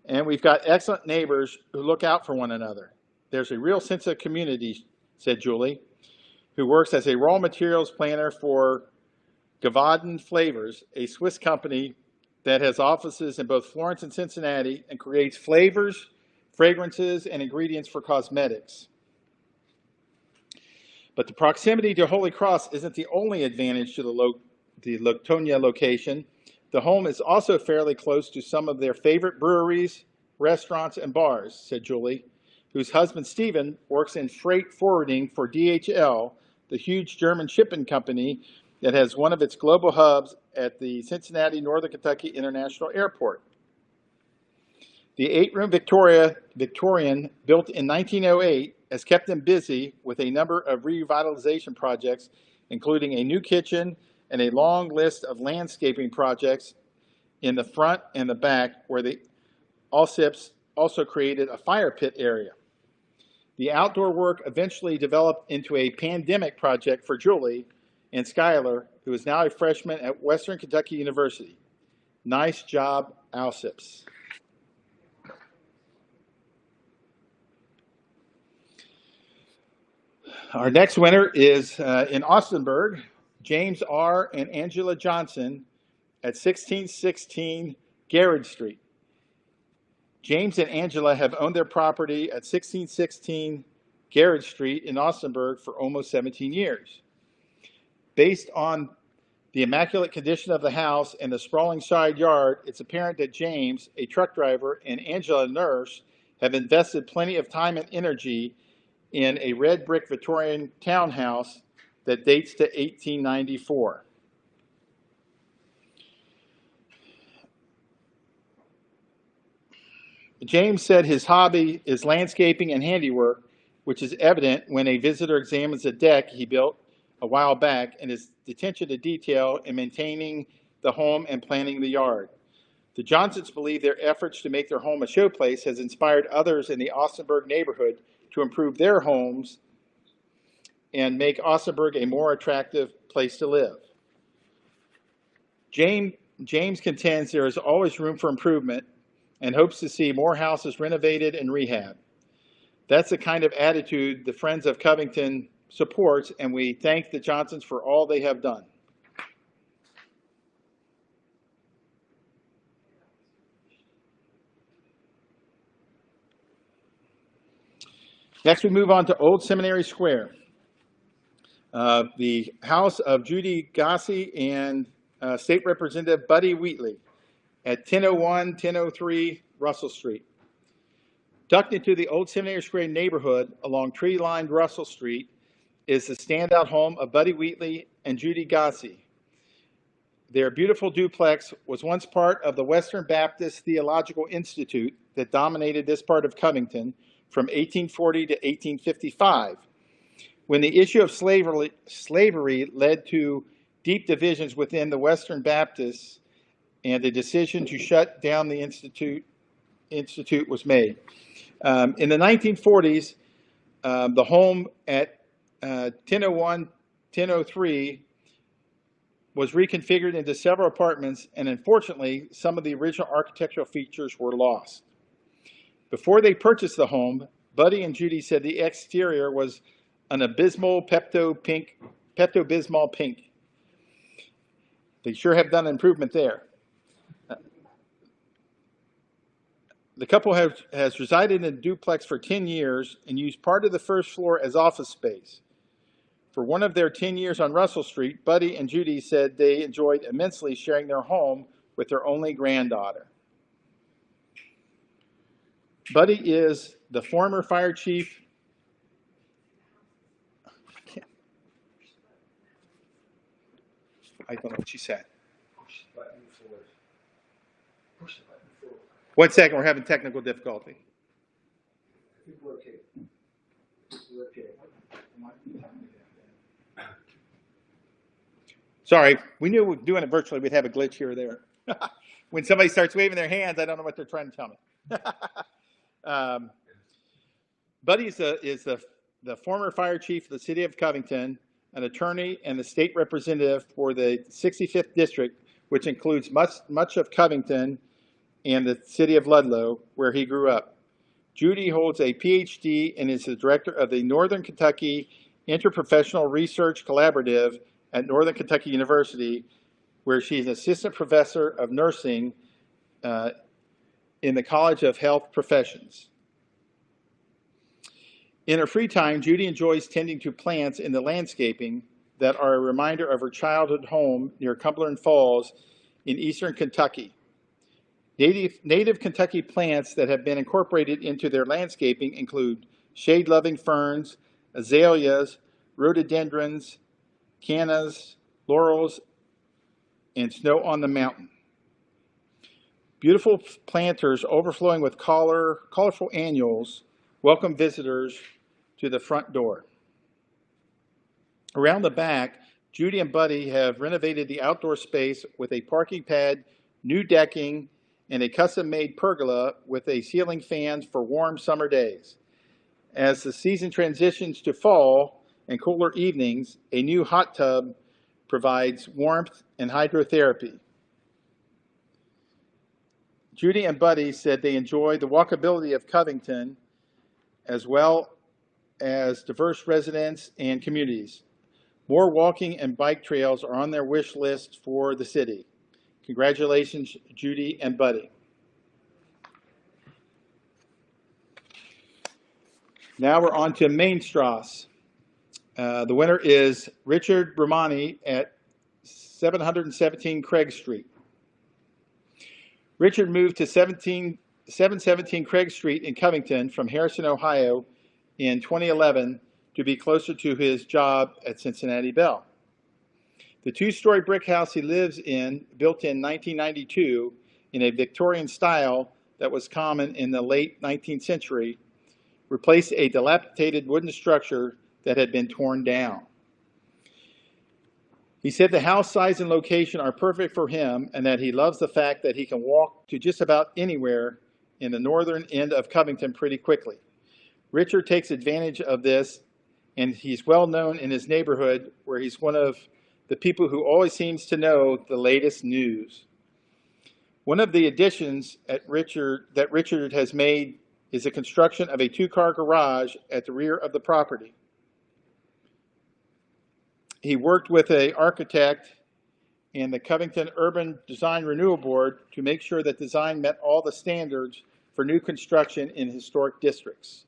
And we've got excellent neighbors who look out for one another. There's a real sense of community, said Julie, who works as a raw materials planner for Gavaden Flavors, a Swiss company that has offices in both Florence and Cincinnati and creates flavors, fragrances, and ingredients for cosmetics. But the proximity to Holy Cross isn't the only advantage to the Latonia location. The home is also fairly close to some of their favorite breweries, restaurants, and bars, said Julie, whose husband Stephen works in freight forwarding for DHL, the huge German shipping company that has one of its global hubs at the Cincinnati Northern Kentucky International Airport. The 8-room Victorian, built in 1908, has kept them busy with a number of revitalization projects, including a new kitchen and a long list of landscaping projects in the front and the back, where the Alsips also created a fire pit area. The outdoor work eventually developed into a pandemic project for Julie and Skylar, who is now a freshman at Western Kentucky University. Nice job, Alsips. Our next winner is in Austinburg, James R. and Angela Johnson at 1616 Garrett Street. James and Angela have owned their property at 1616 Garrett Street in Austinburg for almost 17 years. Based on the immaculate condition of the house and the sprawling side yard, it's apparent that James, a truck driver, and Angela, a nurse, have invested plenty of time and energy in a red brick Victorian townhouse that dates to 1894. James said his hobby is landscaping and handiwork, which is evident when a visitor examines the deck he built a while back and his attention to detail in maintaining the home and planning the yard. The Johnsons believe their efforts to make their home a showplace has inspired others in the Austinburg neighborhood to improve their homes and make Austinburg a more attractive place to live. James contends there is always room for improvement and hopes to see more houses renovated and rehabbed. That's the kind of attitude the Friends of Covington supports, and we thank the Johnsons for all they have done. Next, we move on to Old Seminary Square. The house of Judy Gossi and State Representative Buddy Wheatley at 1001, 1003 Russell Street. Tucked into the Old Seminary Square neighborhood along tree-lined Russell Street is the standout home of Buddy Wheatley and Judy Gossi. Their beautiful duplex was once part of the Western Baptist Theological Institute that dominated this part of Covington from 1840 to 1855, when the issue of slavery led to deep divisions within the Western Baptists, and a decision to shut down the institute was made. In the 1940s, the home at 1001, 1003 was reconfigured into several apartments, and unfortunately, some of the original architectural features were lost. Before they purchased the home, Buddy and Judy said the exterior was an abysmal Pepto-Bismol pink. They sure have done an improvement there. The couple has resided in a duplex for 10 years and used part of the first floor as office space. For one of their 10 years on Russell Street, Buddy and Judy said they enjoyed immensely sharing their home with their only granddaughter. Buddy is the former fire chief. I don't know what she said. One second, we're having technical difficulty. Sorry, we knew we were doing it virtually, we'd have a glitch here or there. When somebody starts waving their hands, I don't know what they're trying to tell me. Buddy is the former fire chief of the city of Covington, an attorney, and the state representative for the 65th district, which includes much of Covington and the city of Ludlow, where he grew up. Judy holds a PhD and is the director of the Northern Kentucky Interprofessional Research Collaborative at Northern Kentucky University, where she is an assistant professor of nursing in the College of Health Professions. In her free time, Judy enjoys tending to plants in the landscaping that are a reminder of her childhood home near Cumberland Falls in eastern Kentucky. Native Kentucky plants that have been incorporated into their landscaping include shade-loving ferns, azaleas, rhododendrons, cannas, laurels, and snow on the mountain. Beautiful planters overflowing with colorful annuals welcome visitors to the front door. Around the back, Judy and Buddy have renovated the outdoor space with a parking pad, new decking, and a custom-made pergola with a ceiling fan for warm summer days. As the season transitions to fall and cooler evenings, a new hot tub provides warmth and hydrotherapy. Judy and Buddy said they enjoy the walkability of Covington as well as diverse residents and communities. More walking and bike trails are on their wish list for the city. Congratulations, Judy and Buddy. Now we're on to Mainstrasse. The winner is Richard Romani at 717 Craig Street. Richard moved to 717 Craig Street in Covington from Harrison, Ohio in 2011 to be closer to his job at Cincinnati Bell. The two-story brick house he lives in, built in 1992 in a Victorian style that was common in the late 19th century, replaced a dilapidated wooden structure that had been torn down. He said the house size and location are perfect for him and that he loves the fact that he can walk to just about anywhere in the northern end of Covington pretty quickly. Richard takes advantage of this, and he's well known in his neighborhood where he's one of the people who always seems to know the latest news. One of the additions that Richard has made is the construction of a two-car garage at the rear of the property. He worked with an architect and the Covington Urban Design Renewal Board to make sure that design met all the standards for new construction in historic districts.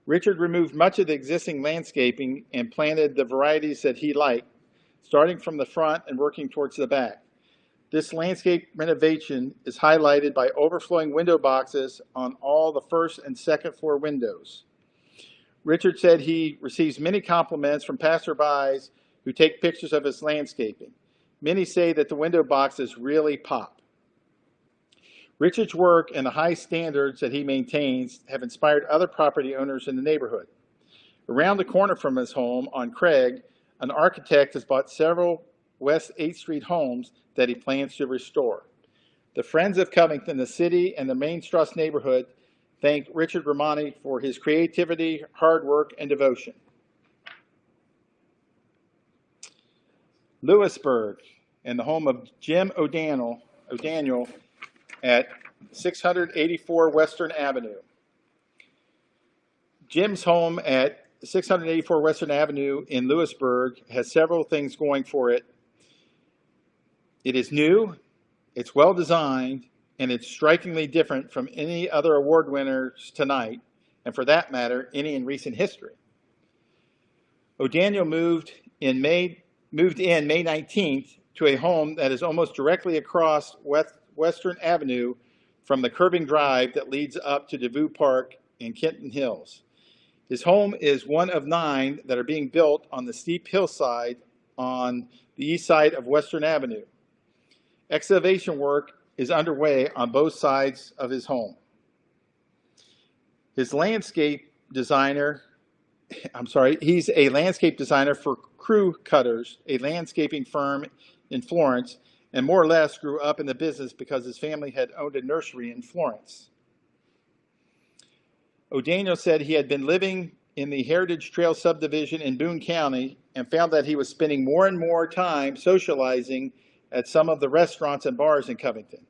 Richard removed much of the existing landscaping and planted the varieties that he liked, starting from the front and working towards the back. This landscape renovation is highlighted by overflowing window boxes on all the first and second floor windows. Richard said he receives many compliments from passerbys who take pictures of his landscaping. Many say that the window boxes really pop. Richard's work and the high standards that he maintains have inspired other property owners in the neighborhood. Around the corner from his home on Craig, an architect has bought several West 8th Street homes that he plans to restore. The Friends of Covington, the city, and the Main Strasse neighborhood thank Richard Romani for his creativity, hard work, and devotion. Lewisburg, and the home of Jim O'Daniel at 684 Western Avenue. Jim's home at 684 Western Avenue in Lewisburg has several things going for it. It is new, it's well designed, and it's strikingly different from any other award winners tonight, and for that matter, any in recent history. O'Daniel moved in May 19th to a home that is almost directly across Western Avenue from the curving drive that leads up to DeVue Park in Kenton Hills. His home is one of 9 that are being built on the steep hillside on the east side of Western Avenue. Excavation work is underway on both sides of his home. He's a landscape designer for Crew Cutters, a landscaping firm in Florence, and more or less grew up in the business because his family had owned a nursery in Florence. O'Daniel said he had been living in the Heritage Trail subdivision in Boone County and found that he was spending more and more time socializing at some of the restaurants and bars in Covington.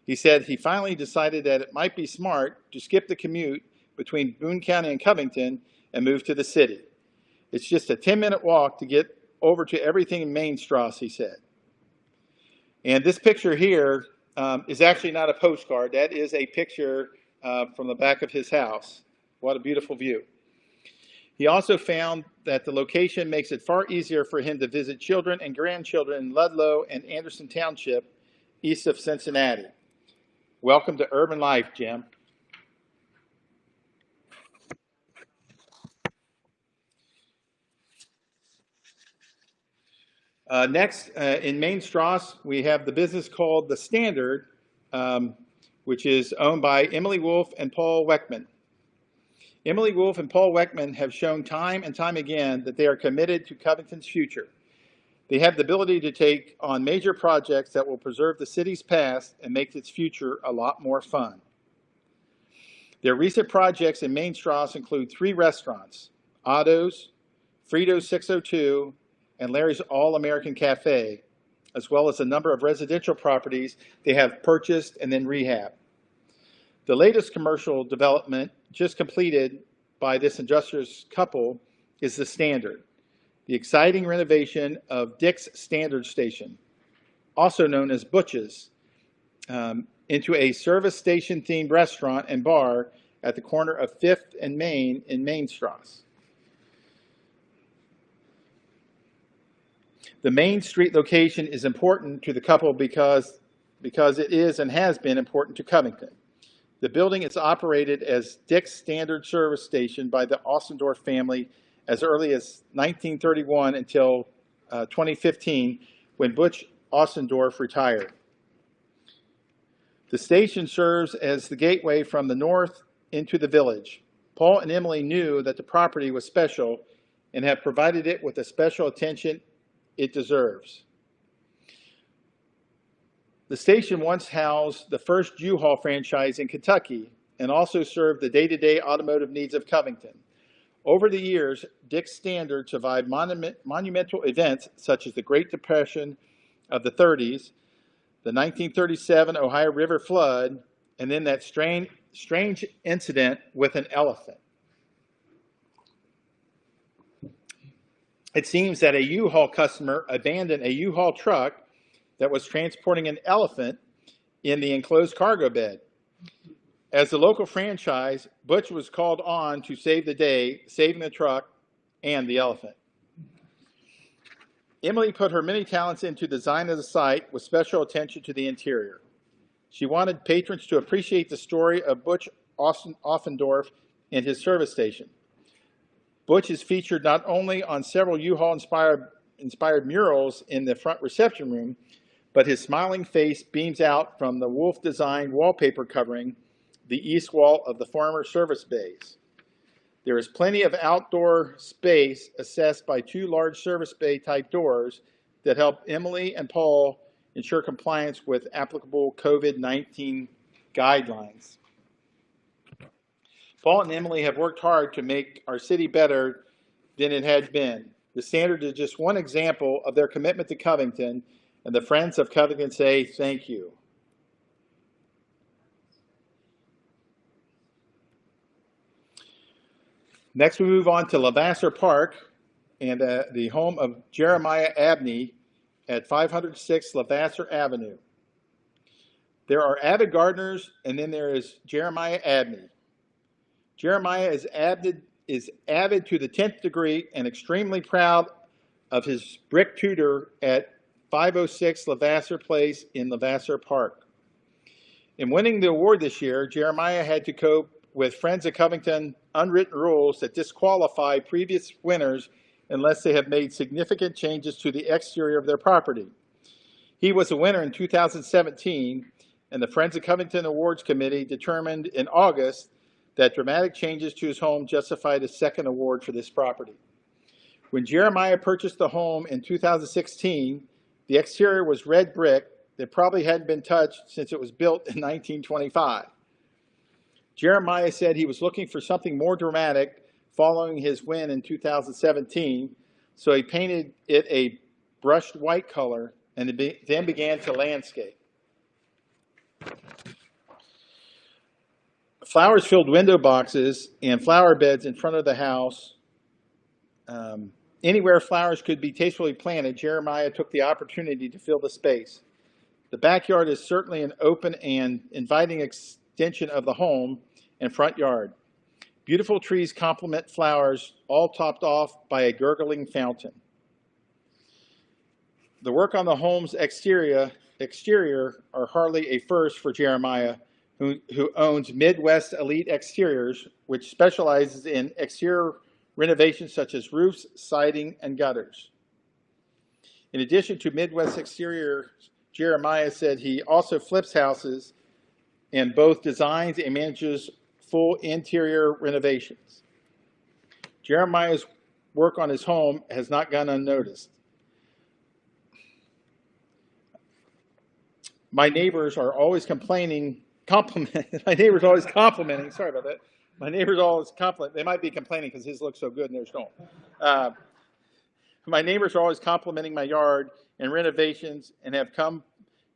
He said he finally decided that it might be smart to skip the commute between Boone County and Covington and move to the city. It's just a 10-minute walk to get over to everything in Main Strasse, he said. And this picture here is actually not a postcard. That is a picture from the back of his house. What a beautiful view. He also found that the location makes it far easier for him to visit children and grandchildren in Ludlow and Anderson Township, east of Cincinnati. Welcome to urban life, Jim. Next, in Main Strasse, we have the business called The Standard, which is owned by Emily Wolfe and Paul Weckman. Emily Wolfe and Paul Weckman have shown time and time again that they are committed to Covington's future. They have the ability to take on major projects that will preserve the city's past and make its future a lot more fun. Their recent projects in Main Strasse include 3 restaurants, Otto's, Frito's 602, and Larry's All-American Cafe, as well as a number of residential properties they have purchased and then rehabbed. The latest commercial development just completed by this industrious couple is The Standard, the exciting renovation of Dick's Standard Station, also known as Butch's, into a service station themed restaurant and bar at the corner of 5th and Main in Main Strasse. The Main Street location is important to the couple because it is and has been important to Covington. The building is operated as Dick's Standard Service Station by the Ostendorf family as early as 1931 until 2015, when Butch Ostendorf retired. The station serves as the gateway from the north into the village. Paul and Emily knew that the property was special and have provided it with the special attention it deserves. The station once housed the first U-Haul franchise in Kentucky and also served the day-to-day automotive needs of Covington. Over the years, Dick's Standard survived monumental events such as the Great Depression of the 30s, the 1937 Ohio River flood, and then that strange incident with an elephant. It seems that a U-Haul customer abandoned a U-Haul truck that was transporting an elephant in the enclosed cargo bed. As the local franchise, Butch was called on to save the day, saving the truck and the elephant. Emily put her many talents into the design of the site with special attention to the interior. She wanted patrons to appreciate the story of Butch Ostendorf and his service station. Butch is featured not only on several U-Haul inspired murals in the front reception room, but his smiling face beams out from the Wolf-designed wallpaper covering the east wall of the former service bays. There is plenty of outdoor space accessed by 2 large service bay type doors that help Emily and Paul ensure compliance with applicable COVID-19 guidelines. Paul and Emily have worked hard to make our city better than it had been. The Standard is just one example of their commitment to Covington, and the Friends of Covington say thank you. Next, we move on to Levasseur Park and the home of Jeremiah Abney at 506 Levasseur Avenue. There are avid gardeners, and then there is Jeremiah Abney. Jeremiah is avid to the 10th degree and extremely proud of his brick tutor at 506 Levasseur Place in Levasseur Park. In winning the award this year, Jeremiah had to cope with Friends of Covington unwritten rules that disqualify previous winners unless they have made significant changes to the exterior of their property. He was a winner in 2017, and the Friends of Covington Awards Committee determined in August that dramatic changes to his home justified a second award for this property. When Jeremiah purchased the home in 2016, the exterior was red brick that probably hadn't been touched since it was built in 1925. Jeremiah said he was looking for something more dramatic following his win in 2017, so he painted it a brushed white color and then began to landscape. Flowers-filled window boxes and flower beds in front of the house. Anywhere flowers could be tastefully planted, Jeremiah took the opportunity to fill the space. The backyard is certainly an open and inviting extension of the home and front yard. Beautiful trees complement flowers, all topped off by a gurgling fountain. The work on the home's exterior are hardly a first for Jeremiah, who owns Midwest Elite Exteriors, which specializes in exterior renovations such as roofs, siding, and gutters. In addition to Midwest Exteriors, Jeremiah said he also flips houses and both designs and manages full interior renovations. Jeremiah's work on his home has not gone unnoticed. My neighbors are always complimenting. My neighbor's always complimenting. Sorry about that. My neighbor's always complimenting. They might be complaining because his looks so good and theirs don't. My neighbors are always complimenting my yard and renovations and have come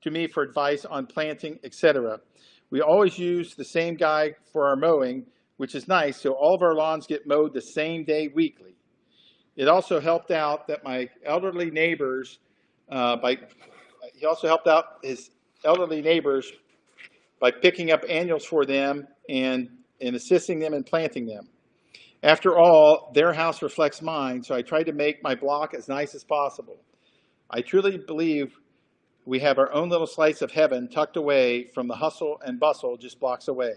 to me for advice on planting, etc. We always use the same guy for our mowing, which is nice, so all of our lawns get mowed the same day weekly. It also helped out that my elderly neighbors, he also helped out his elderly neighbors by picking up annuals for them and assisting them in planting them. After all, their house reflects mine, so I tried to make my block as nice as possible. I truly believe we have our own little slice of heaven tucked away from the hustle and bustle just blocks away.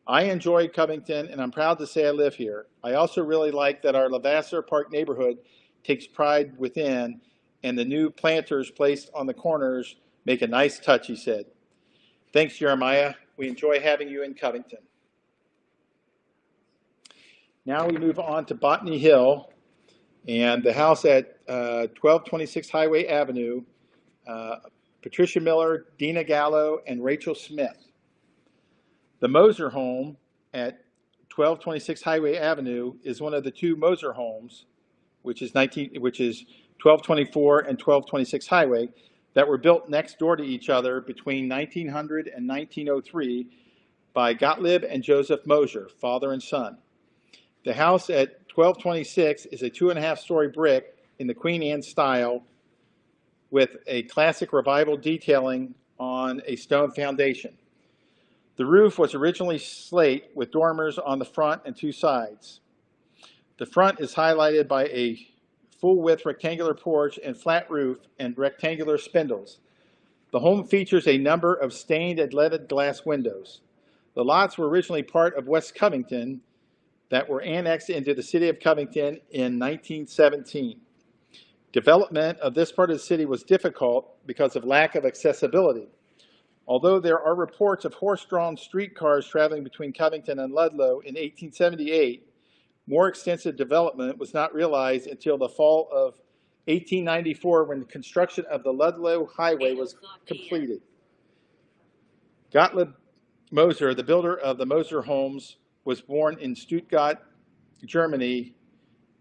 I enjoy Covington, and I'm proud to say I live here. I also really like that our Levasseur Park neighborhood takes pride within, and the new planters placed on the corners make a nice touch, he said. Thanks, Jeremiah. We enjoy having you in Covington. Now we move on to Botany Hill and the house at 1226 Highway Avenue, Patricia Miller, Dina Gallo, and Rachel Smith. The Moser home at 1226 Highway Avenue is one of the two Moser homes, which is 1224 and 1226 Highway, that were built next door to each other between 1900 and 1903 by Gottlieb and Joseph Moser, father and son. The house at 1226 is a 2.5-story brick in the Queen Anne style with a classic revival detailing on a stone foundation. The roof was originally slate with dormers on the front and two sides. The front is highlighted by a full-width rectangular porch and flat roof and rectangular spindles. The home features a number of stained and leaded glass windows. The lots were originally part of West Covington that were annexed into the city of Covington in 1917. Development of this part of the city was difficult because of lack of accessibility. Although there are reports of horse-drawn streetcars traveling between Covington and Ludlow in 1878, more extensive development was not realized until the fall of 1894, when the construction of the Ludlow Highway was completed. Gottlieb Moser, the builder of the Moser homes, was born in Stuttgart, Germany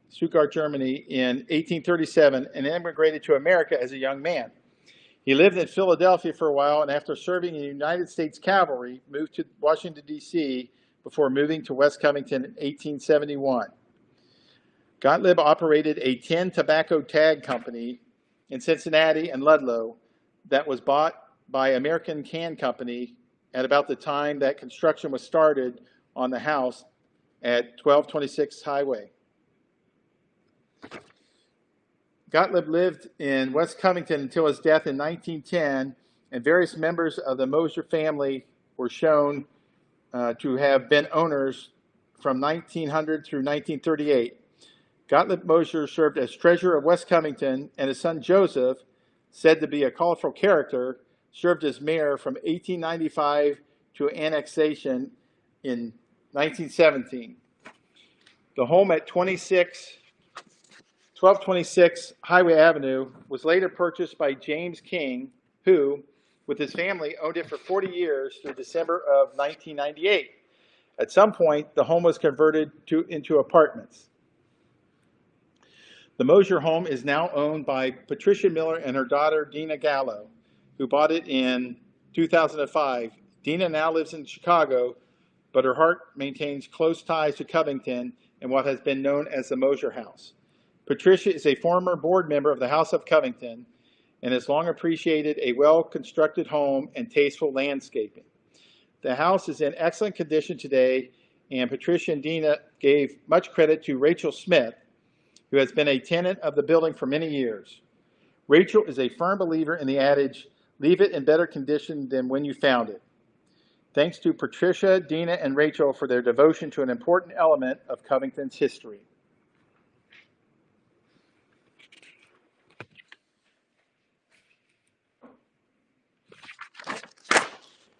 in 1837 and immigrated to America as a young man. He lived in Philadelphia for a while, and after serving in the United States Cavalry, moved to Washington, D.C. before moving to West Covington in 1871. Gottlieb operated a tin tobacco tag company in Cincinnati and Ludlow that was bought by American Can Company at about the time that construction was started on the house at 1226 Highway. Gottlieb lived in West Covington until his death in 1910, and various members of the Moser family were shown to have been owners from 1900 through 1938. Gottlieb Moser served as treasurer of West Covington, and his son Joseph, said to be a colorful character, served as mayor from 1895 to annexation in 1917. The home at 1226 Highway Avenue was later purchased by James King, who, with his family, owned it for 40 years through December of 1998. At some point, the home was converted into apartments. The Moser home is now owned by Patricia Miller and her daughter, Dina Gallo, who bought it in 2005. Dina now lives in Chicago, but her heart maintains close ties to Covington and what has been known as the Moser House. Patricia is a former board member of the House of Covington and has long appreciated a well-constructed home and tasteful landscaping. The house is in excellent condition today, and Patricia and Dina gave much credit to Rachel Smith, who has been a tenant of the building for many years. Rachel is a firm believer in the adage, leave it in better condition than when you found it. Thanks to Patricia, Dina, and Rachel for their devotion to an important element of Covington's history.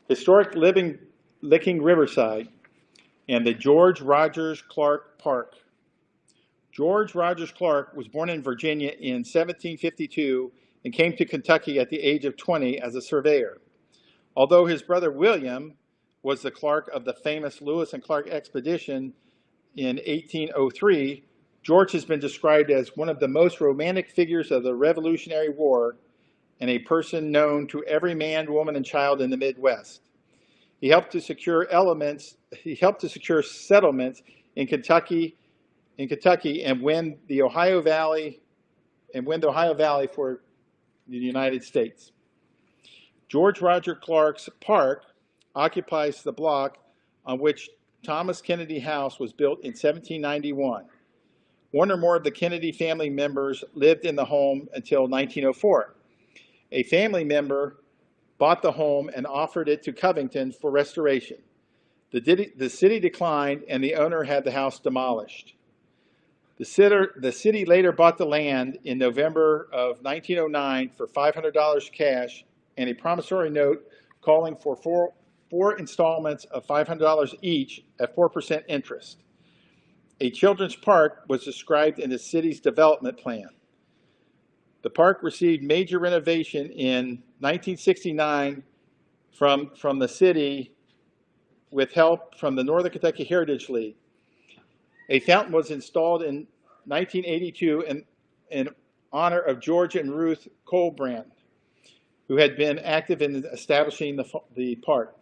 Historic Licking Riverside and the George Rogers Clark Park. George Rogers Clark was born in Virginia in 1752 and came to Kentucky at the age of 20 as a surveyor. Although his brother William was the Clark of the famous Lewis and Clark expedition in 1803, George has been described as one of the most romantic figures of the Revolutionary War and a person known to every man, woman, and child in the Midwest. He helped to secure settlements in Kentucky and win the Ohio Valley for the United States. George Rogers Clark's Park occupies the block on which Thomas Kennedy House was built in 1791. One or more of the Kennedy family members lived in the home until 1904. A family member bought the home and offered it to Covington for restoration. The city declined, and the owner had the house demolished. The city later bought the land in November of 1909 for $500 cash and a promissory note calling for four installments of $500 each at 4% interest. A children's park was described in the city's development plan. The park received major renovation in 1969 from the city with help from the Northern Kentucky Heritage League. A fountain was installed in 1982 in honor of George and Ruth Colbrand, who had been active in establishing the park.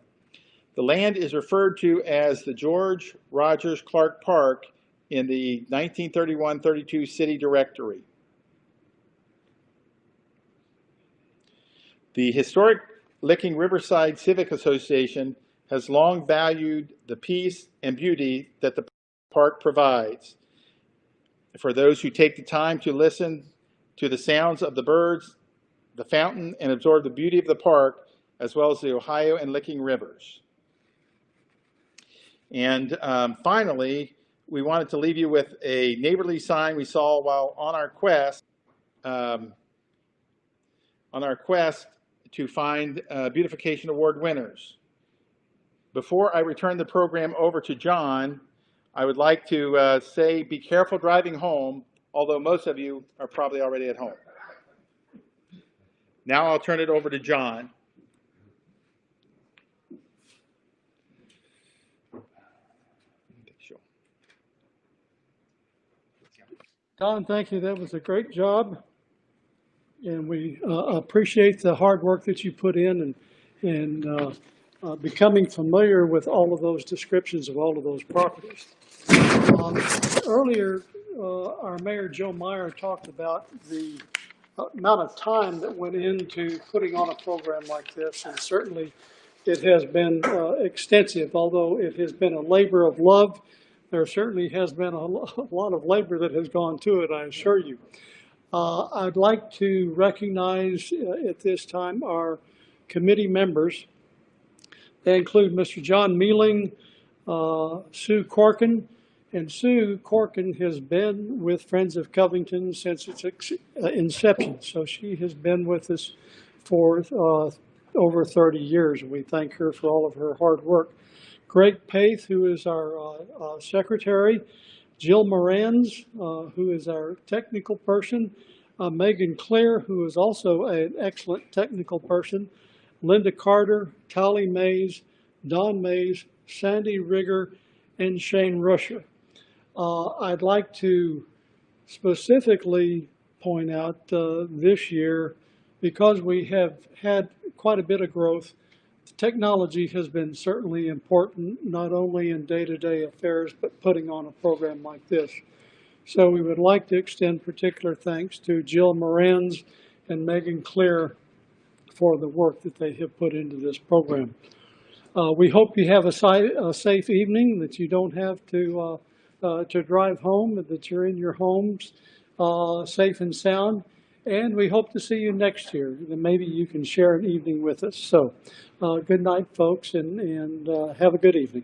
The land is referred to as the George Rogers Clark Park in the 1931-32 city directory. The historic Licking Riverside Civic Association has long valued the peace and beauty that the park provides. For those who take the time to listen to the sounds of the birds, the fountain, and absorb the beauty of the park, as well as the Ohio and Licking rivers. And finally, we wanted to leave you with a neighborly sign we saw while on our quest to find Beautification Award winners. Before I return the program over to John, I would like to say, be careful driving home although most of you are probably already at home. Now I'll turn it over to John. Don, thank you. That was a great job. And we appreciate the hard work that you put in and becoming familiar with all of those descriptions of all of those properties. Earlier, our Mayor Joe Meyer talked about the amount of time that went into putting on a program like this, and certainly it has been extensive. Although it has been a labor of love, there certainly has been a lot of labor that has gone to it, I assure you. I'd like to recognize at this time our committee members. They include Mr. John Mealing, Sue Corkin, and Sue Corkin has been with Friends of Covington since its inception. So she has been with us for over 30 years, and we thank her for all of her hard work. Greg Paith, who is our secretary, Jill Moranz, who is our technical person, Megan Clare, who is also an excellent technical person, Linda Carter, Tolly Mays, Don Mays, Sandy Rigger, and Shane Rusher. I'd like to specifically point out this year, because we have had quite a bit of growth, technology has been certainly important, not only in day-to-day affairs, but putting on a program like this. So we would like to extend particular thanks to Jill Moranz and Megan Clear for the work that they have put into this program. We hope you have a safe evening, that you don't have to drive home, that you're in your homes safe and sound. And we hope to see you next year. Then maybe you can share an evening with us. So good night, folks, and have a good evening.